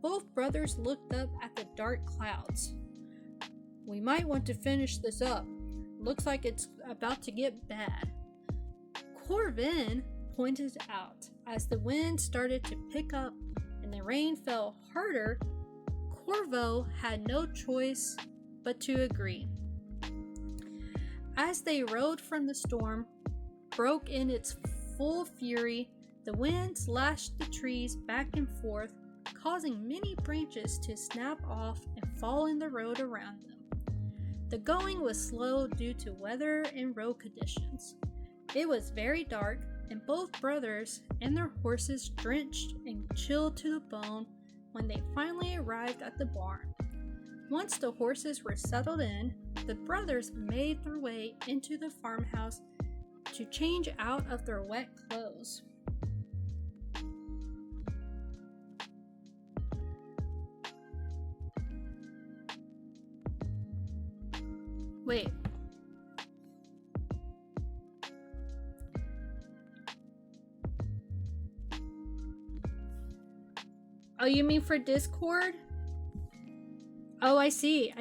Both brothers looked up at the dark clouds. We might want to finish this up. Looks like it's about to get bad. Corvin pointed out as the wind started to pick up and the rain fell harder. Corvo had no choice but to agree. As they rode from the storm, broke in its full fury, the winds lashed the trees back and forth, causing many branches to snap off and fall in the road around them. The going was slow due to weather and road conditions. It was very dark, and both brothers and their horses drenched and chilled to the bone when they finally arrived at the barn. Once the horses were settled in, the brothers made their way into the farmhouse to change out of their wet clothes. Wait. Oh, you mean for Discord? Oh, I see.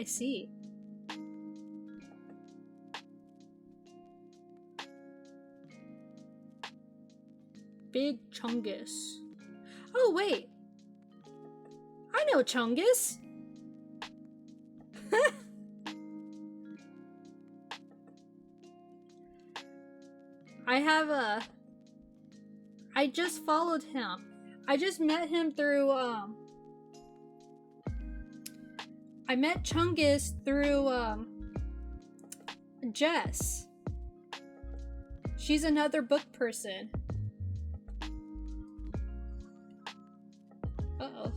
Big Chungus. Oh, wait. I know Chungus. I just followed him. I just met him through, I met Chungus through, Jess. She's another book person. Uh-oh.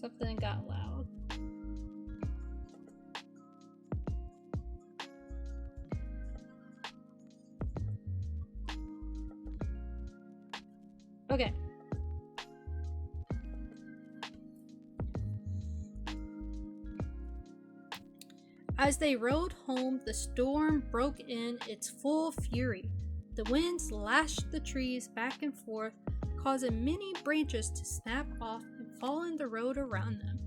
Something got loud. Okay. As they rode home, the storm broke in its full fury. The winds lashed the trees back and forth, causing many branches to snap off and fall in the road around them.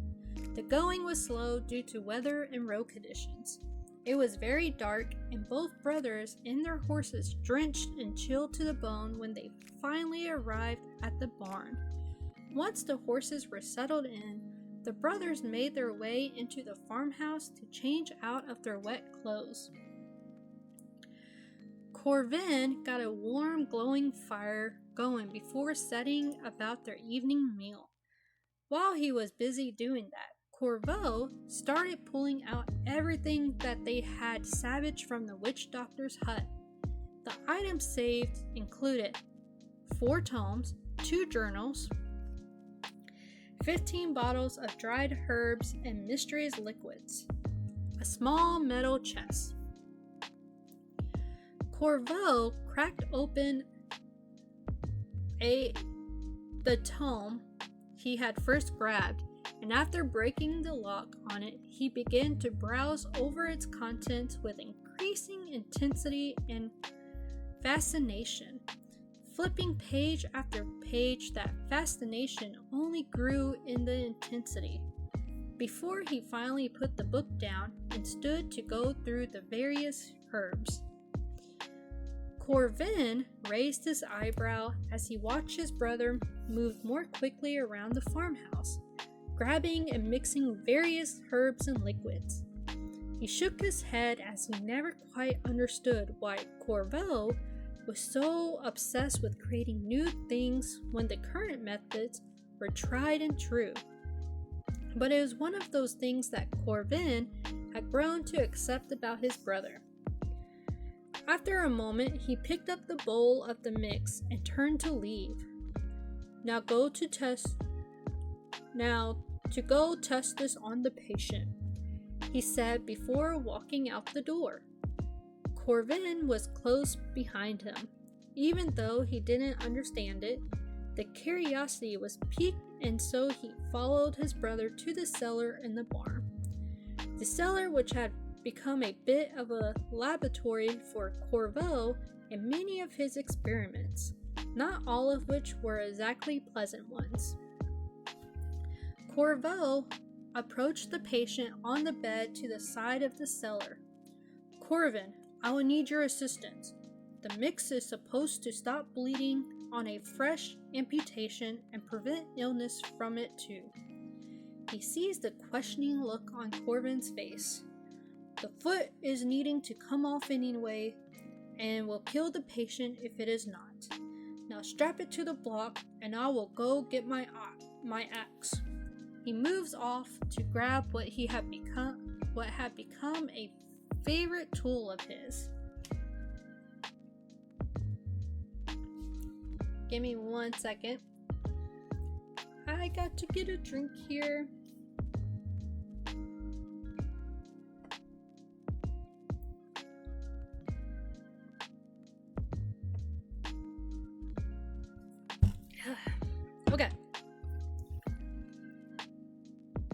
The going was slow due to weather and road conditions. It was very dark, and both brothers and their horses drenched and chilled to the bone when they finally arrived at the barn. Once the horses were settled in, the brothers made their way into the farmhouse to change out of their wet clothes. Corvin got a warm, glowing fire going before setting about their evening meal. While he was busy doing that, Corvo started pulling out everything that they had salvaged from the witch doctor's hut. The items saved included 4 tomes, 2 journals, 15 bottles of dried herbs and mysterious liquids, a small metal chest. Corvo cracked open the tome he had first grabbed, and after breaking the lock on it, he began to browse over its contents with increasing intensity and fascination. Flipping page after page, that fascination only grew in the intensity, before he finally put the book down and stood to go through the various herbs. Corvin raised his eyebrow as he watched his brother move more quickly around the farmhouse, grabbing and mixing various herbs and liquids. He shook his head as he never quite understood why Corvo was so obsessed with creating new things when the current methods were tried and true. But it was one of those things that Corvin had grown to accept about his brother. After a moment, he picked up the bowl of the mix and turned to leave. Now to go test this on the patient, he said before walking out the door. Corvin was close behind him. Even though he didn't understand it, the curiosity was piqued, and so he followed his brother to the cellar in the barn. The cellar, which had become a bit of a laboratory for Corvo and many of his experiments, not all of which were exactly pleasant ones. Corvo approached the patient on the bed to the side of the cellar. Corvin, I will need your assistance. The mix is supposed to stop bleeding on a fresh amputation and prevent illness from it too. He sees the questioning look on Corvin's face. The foot is needing to come off anyway and will kill the patient if it is not. Now strap it to the block and I will go get my axe. He moves off to grab what had become a favorite tool of his. Give me 1 second. I got to get a drink here. Okay.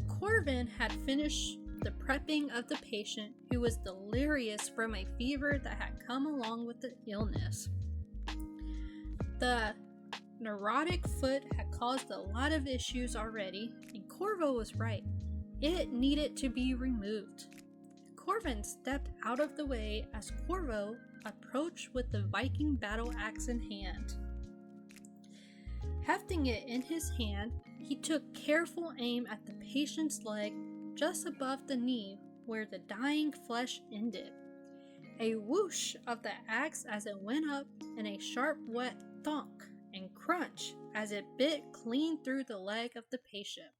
Corvin had finished the prepping of the patient, who was delirious from a fever that had come along with the illness. The neurotic foot had caused a lot of issues already, and Corvo was right. It needed to be removed. Corvin stepped out of the way as Corvo approached with the Viking battle axe in hand. Hefting it in his hand, he took careful aim at the patient's leg just above the knee where the dying flesh ended. A whoosh of the axe as it went up, and a sharp wet thunk and crunch as it bit clean through the leg of the patient.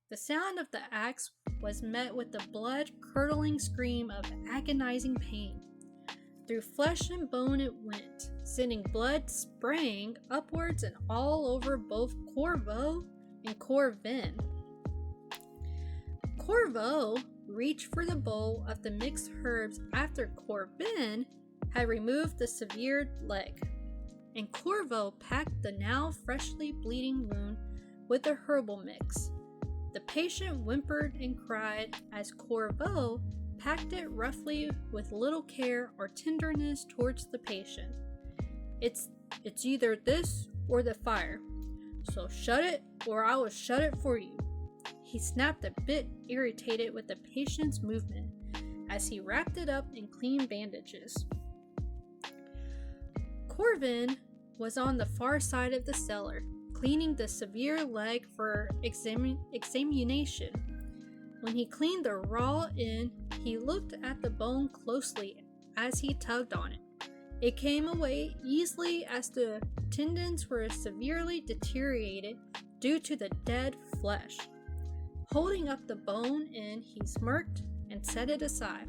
The sound of the axe was met with a blood-curdling scream of agonizing pain. Through flesh and bone it went, sending blood spraying upwards and all over both Corvo and Corvin. Corvo reached for the bowl of the mixed herbs after Corvin had removed the severed leg, and Corvo packed the now freshly bleeding wound with the herbal mix. The patient whimpered and cried as Corvo packed it roughly with little care or tenderness towards the patient. It's either this or the fire, so shut it or I will shut it for you. He snapped, a bit irritated with the patient's movement as he wrapped it up in clean bandages. Corvin was on the far side of the cellar, cleaning the severe leg for examination. When he cleaned the raw end, he looked at the bone closely as he tugged on it. It came away easily as the tendons were severely deteriorated due to the dead flesh. Holding up the bone end, he smirked and set it aside.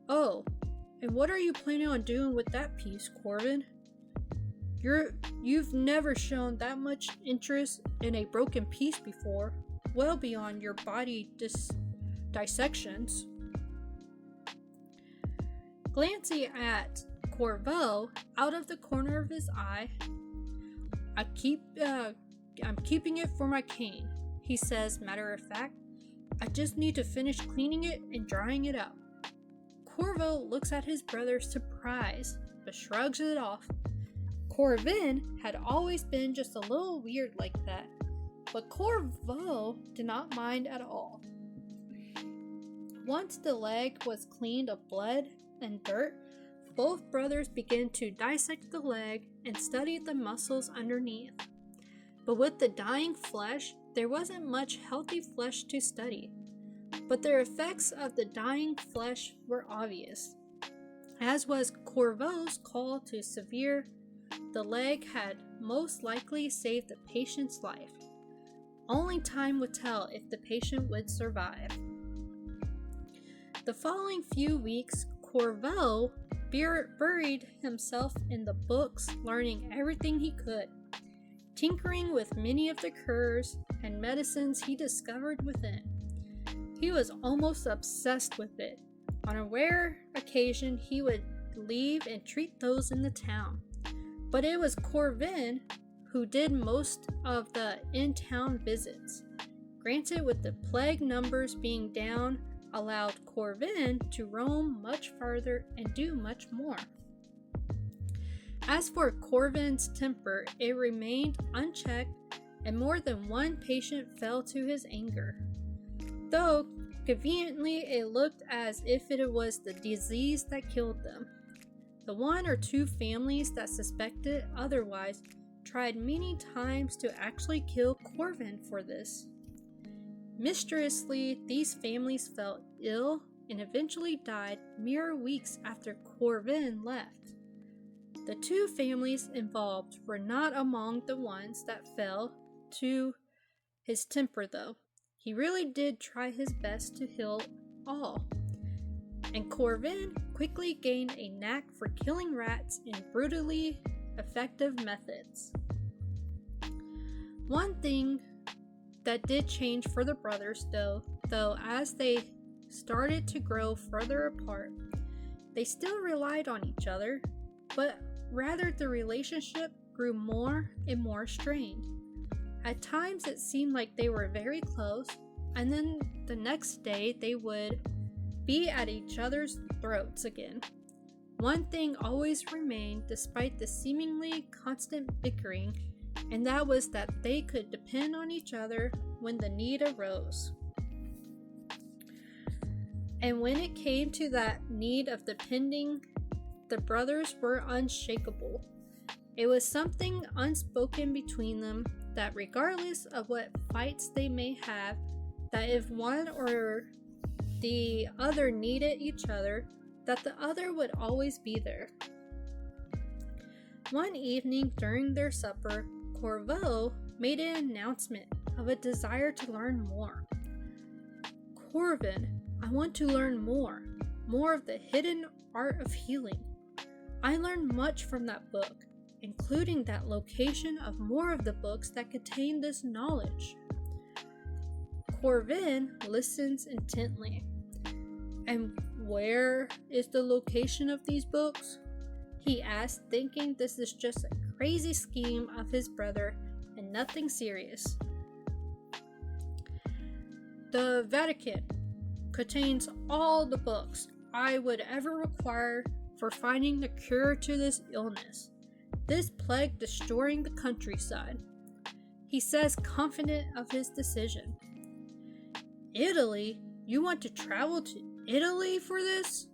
"Oh, and what are you planning on doing with that piece, Corbin? You've never shown that much interest in a broken piece before, well beyond your body dissections." Glancing at Corvo out of the corner of his eye, I'm keeping it for my cane," he says matter of fact. "I just need to finish cleaning it and drying it out." Corvo looks at his brother surprised, but shrugs it off. Corvin had always been just a little weird like that, but Corvo did not mind at all. Once the leg was cleaned of blood and dirt, both brothers began to dissect the leg and study the muscles underneath. But with the dying flesh, there wasn't much healthy flesh to study. But the effects of the dying flesh were obvious, as was Corvo's call to severe. The leg had most likely saved the patient's life. Only time would tell if the patient would survive. The following few weeks, Corvo buried himself in the books, learning everything he could, tinkering with many of the cures and medicines he discovered within. He was almost obsessed with it. On a rare occasion, he would leave and treat those in the town. But it was Corvin who did most of the in-town visits. Granted, with the plague numbers being down, allowed Corvin to roam much farther and do much more. As for Corvin's temper, it remained unchecked, and more than one patient fell to his anger. Though, conveniently, it looked as if it was the disease that killed them. The one or two families that suspected otherwise tried many times to actually kill Corvin for this. Mysteriously, these families fell ill and eventually died mere weeks after Corvin left. The two families involved were not among the ones that fell to his temper, though. He really did try his best to heal all. And Corvin quickly gained a knack for killing rats in brutally effective methods. One thing that did change for the brothers, though as they started to grow further apart, they still relied on each other, but rather the relationship grew more and more strained. At times it seemed like they were very close, and then the next day they would be at each other's throats again. One thing always remained despite the seemingly constant bickering, and that was that they could depend on each other when the need arose. And when it came to that need of depending, the brothers were unshakable. It was something unspoken between them that regardless of what fights they may have, that if one or the other needed each other, that the other would always be there. One evening during their supper, Corvo made an announcement of a desire to learn more. "Corvin, I want to learn more of the hidden art of healing. I learned much from that book, including that location of more of the books that contain this knowledge." Corvin listens intently. "And where is the location of these books?" he asked, thinking this is just a crazy scheme of his brother and nothing serious. "The Vatican contains all the books I would ever require for finding the cure to this illness, this plague destroying the countryside," he says, confident of his decision. "Italy? You want to travel to Italy for this?"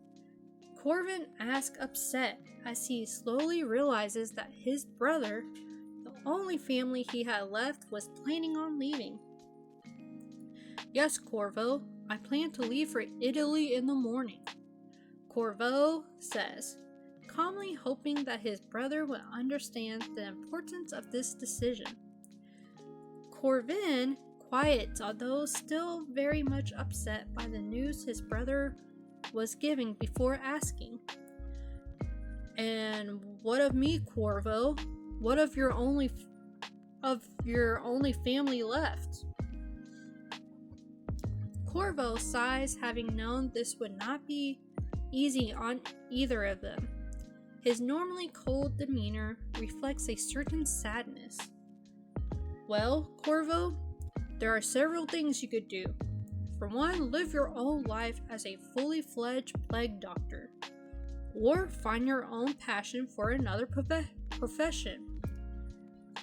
Corvin asks, upset, as he slowly realizes that his brother, the only family he had left was planning on leaving. "Yes, Corvo, I plan to leave for Italy in the morning," Corvo says, calmly hoping that his brother would understand the importance of this decision. Corvin quiets, although still very much upset by the news his brother was giving before asking, "And what of me, Corvo? What of your only family left?" Corvo sighs, having known this would not be easy on either of them. His normally cold demeanor reflects a certain sadness. "Well, Corvo, there are several things you could do. For one, live your own life as a fully fledged plague doctor, or find your own passion for another profession."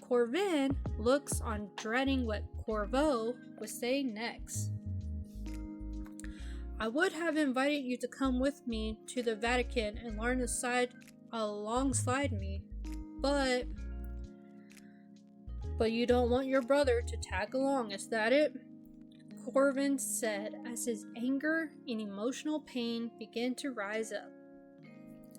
Corvin looks on, dreading what Corvo would say next. "I would have invited you to come with me to the Vatican and learn alongside me, but you don't want your brother to tag along, is that it?" Corvin said as his anger and emotional pain began to rise up.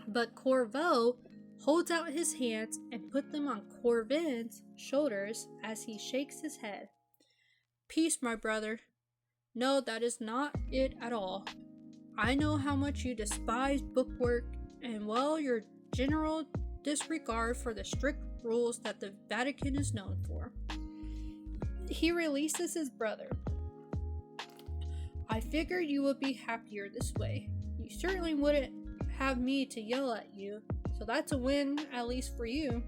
But Corvo holds out his hands and puts them on Corvin's shoulders as he shakes his head. "Peace, my brother. No, that is not it at all. I know how much you despise bookwork and, well, your general disregard for the strict rules that the Vatican is known for." He releases his brother. "I figured you would be happier this way. You certainly wouldn't have me to yell at you, so that's a win, at least for you."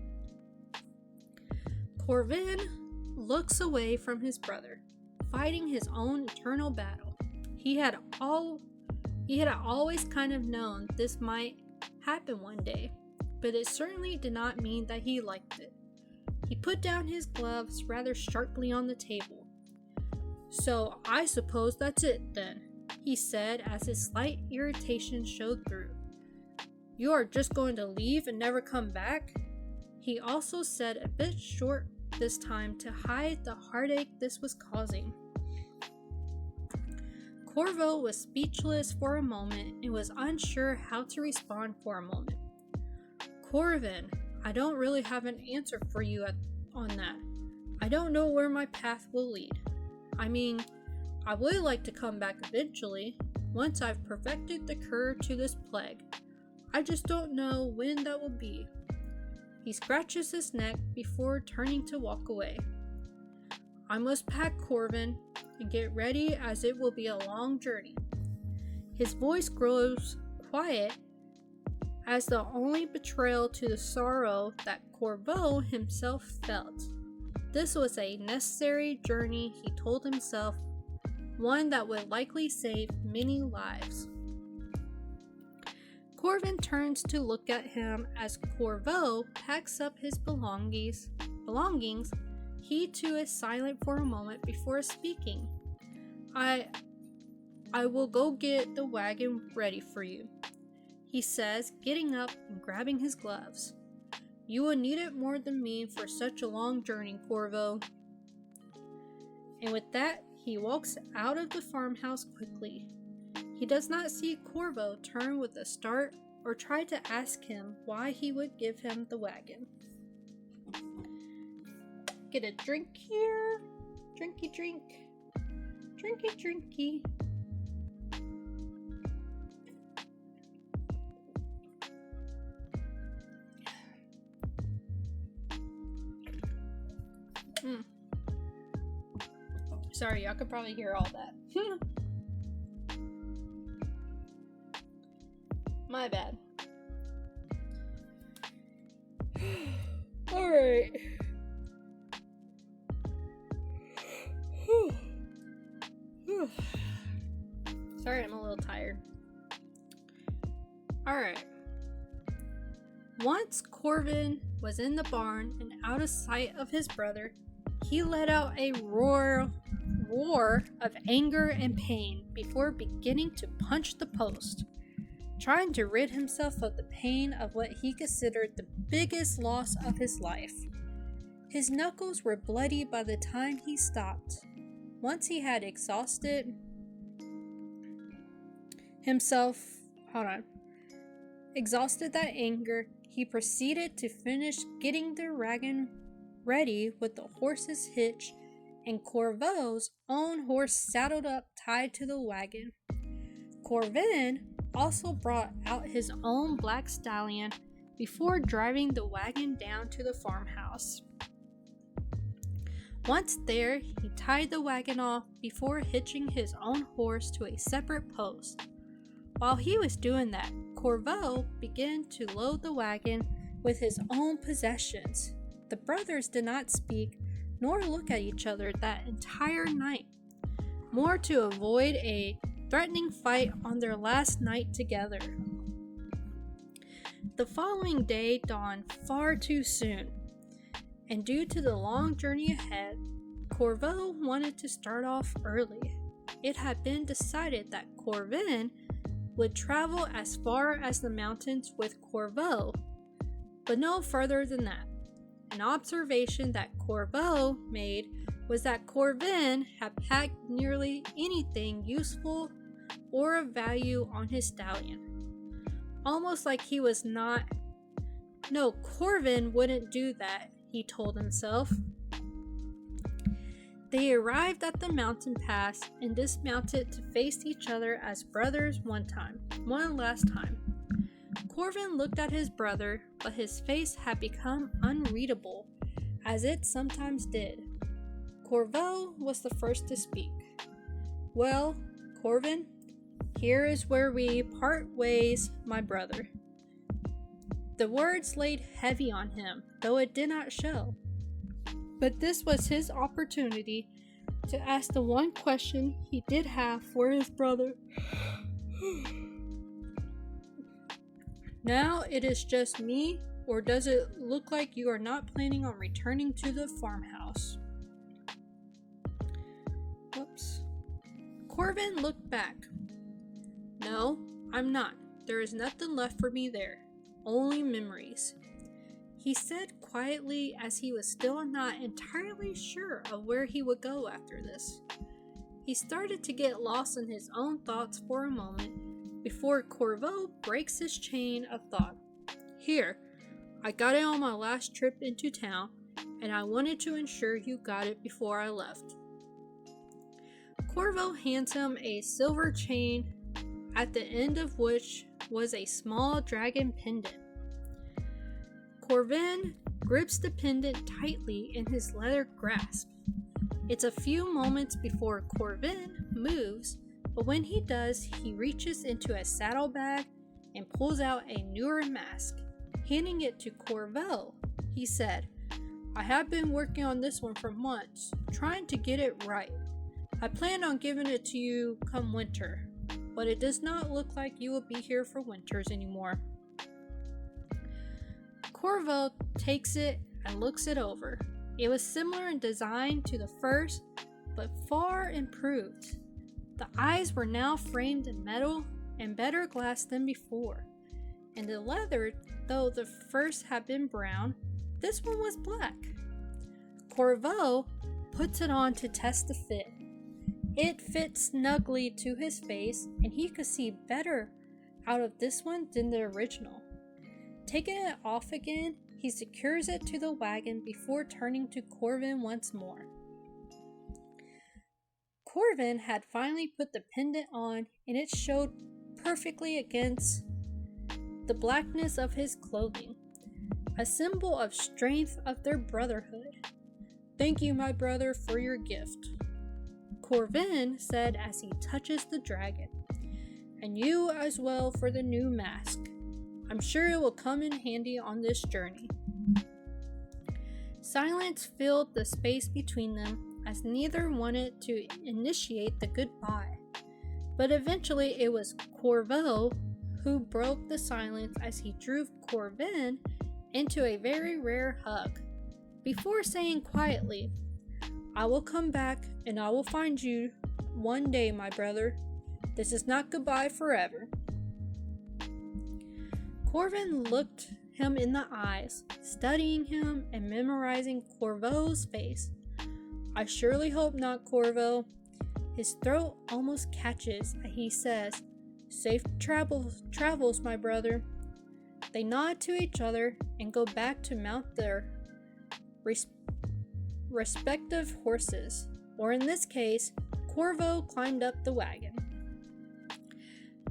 Corvin looks away from his brother, fighting his own eternal battle. He had always kind of known this might happen one day, but it certainly did not mean that he liked it. He put down his gloves rather sharply on the table. "So I suppose that's it then," he said as his slight irritation showed through. "You are just going to leave and never come back?" He also said a bit short this time to hide the heartache this was causing. Corvo was speechless for a moment and was unsure how to respond for a moment. "Corvin, I don't really have an answer for you on that. I don't know where my path will lead. I mean, I would like to come back eventually, once I've perfected the cure to this plague. I just don't know when that will be." He scratches his neck before turning to walk away. "I must pack, Corvin, and get ready, as it will be a long journey." His voice grows quiet as the only betrayal to the sorrow that Corvo himself felt. This was a necessary journey, he told himself, one that would likely save many lives. Corvin turns to look at him as Corvo packs up his belongings. He too is silent for a moment before speaking. I will go get the wagon ready for you," he says, getting up and grabbing his gloves. "You will need it more than me for such a long journey, Corvo." And with that, he walks out of the farmhouse quickly. He does not see Corvo turn with a start or try to ask him why he would give him the wagon. Get a drink here. Drinky drink. Drinky drinky. Sorry, y'all could probably hear all that. My bad. Alright. Sorry, I'm a little tired. Alright. Once Corvin was in the barn and out of sight of his brother, he let out a roar of anger and pain before beginning to punch the post, trying to rid himself of the pain of what he considered the biggest loss of his life. His knuckles were bloody by the time he stopped. Once he had exhausted that anger, he proceeded to finish getting the wagon ready with the horse's hitch and Corvo's own horse saddled up tied to the wagon. Corvin also brought out his own black stallion before driving the wagon down to the farmhouse. Once there, he tied the wagon off before hitching his own horse to a separate post. While he was doing that, Corvo began to load the wagon with his own possessions. The brothers did not speak nor look at each other that entire night, more to avoid a threatening fight on their last night together. The following day dawned far too soon, and due to the long journey ahead, Corvo wanted to start off early. It had been decided that Corvin would travel as far as the mountains with Corvo, but no further than that. An observation that Corvo made was that Corvin had packed nearly anything useful or of value on his stallion. Almost like he was not. No, Corvin wouldn't do that, he told himself. They arrived at the mountain pass and dismounted to face each other as brothers one last time. Corvin looked at his brother, but his face had become unreadable, as it sometimes did. Corvo was the first to speak. "Well, Corvin, here is where we part ways, my brother." The words laid heavy on him, though it did not show. But this was his opportunity to ask the one question he did have for his brother. "Now it is just me, or does it look like you are not planning on returning to the farmhouse?" Whoops. Corvin looked back. "No, I'm not. There is nothing left for me there. Only memories," he said quietly, as he was still not entirely sure of where he would go after this. He started to get lost in his own thoughts for a moment before Corvo breaks his chain of thought. "Here, I got it on my last trip into town, and I wanted to ensure you got it before I left." Corvo hands him a silver chain, at the end of which was a small dragon pendant. Corvin grips the pendant tightly in his leather grasp. It's a few moments before Corvin moves, but when he does, he reaches into a saddlebag and pulls out a newer mask. Handing it to Corvo, he said, "I have been working on this one for months, trying to get it right. I planned on giving it to you come winter, but it does not look like you will be here for winters anymore." Corvo takes it and looks it over. It was similar in design to the first, but far improved. The eyes were now framed in metal and better glass than before, and the leather, though the first had been brown, this one was black. Corvo puts it on to test the fit. It fit snugly to his face, and he could see better out of this one than the original. Taking it off again, he secures it to the wagon before turning to Corvin once more. Corvin had finally put the pendant on, and it showed perfectly against the blackness of his clothing, a symbol of strength of their brotherhood. "Thank you, my brother, for your gift," Corvin said as he touches the dragon, "and you as well for the new mask. I'm sure it will come in handy on this journey." Silence filled the space between them, as neither wanted to initiate the goodbye. But eventually it was Corvo who broke the silence as he drew Corvin into a very rare hug, before saying quietly, "I will come back and I will find you one day, my brother. This is not goodbye forever." Corvin looked him in the eyes, studying him and memorizing Corvo's face. "I surely hope not, Corvo." His throat almost catches as he says, "Safe travels, my brother." They nod to each other and go back to mount their respective horses, or in this case, Corvo climbed up the wagon.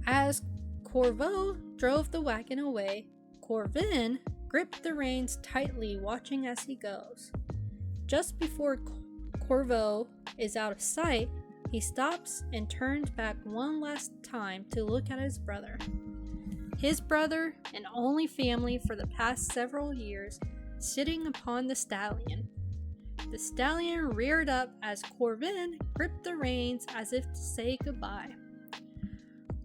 As Corvo drove the wagon away, Corvin gripped the reins tightly, watching as he goes. Just before Corvo is out of sight, he stops and turns back one last time to look at his brother. His brother and only family for the past several years, sitting upon the stallion. The stallion reared up as Corvin gripped the reins as if to say goodbye.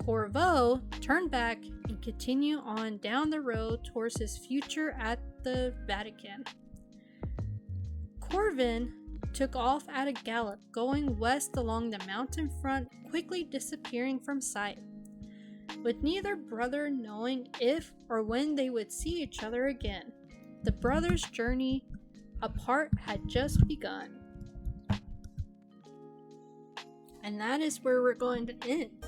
Corvo turned back and continued on down the road towards his future at the Vatican. Corvin took off at a gallop, going west along the mountain front, quickly disappearing from sight, with neither brother knowing if or when they would see each other again. The brothers' journey apart had just begun. And that is where we're going to end.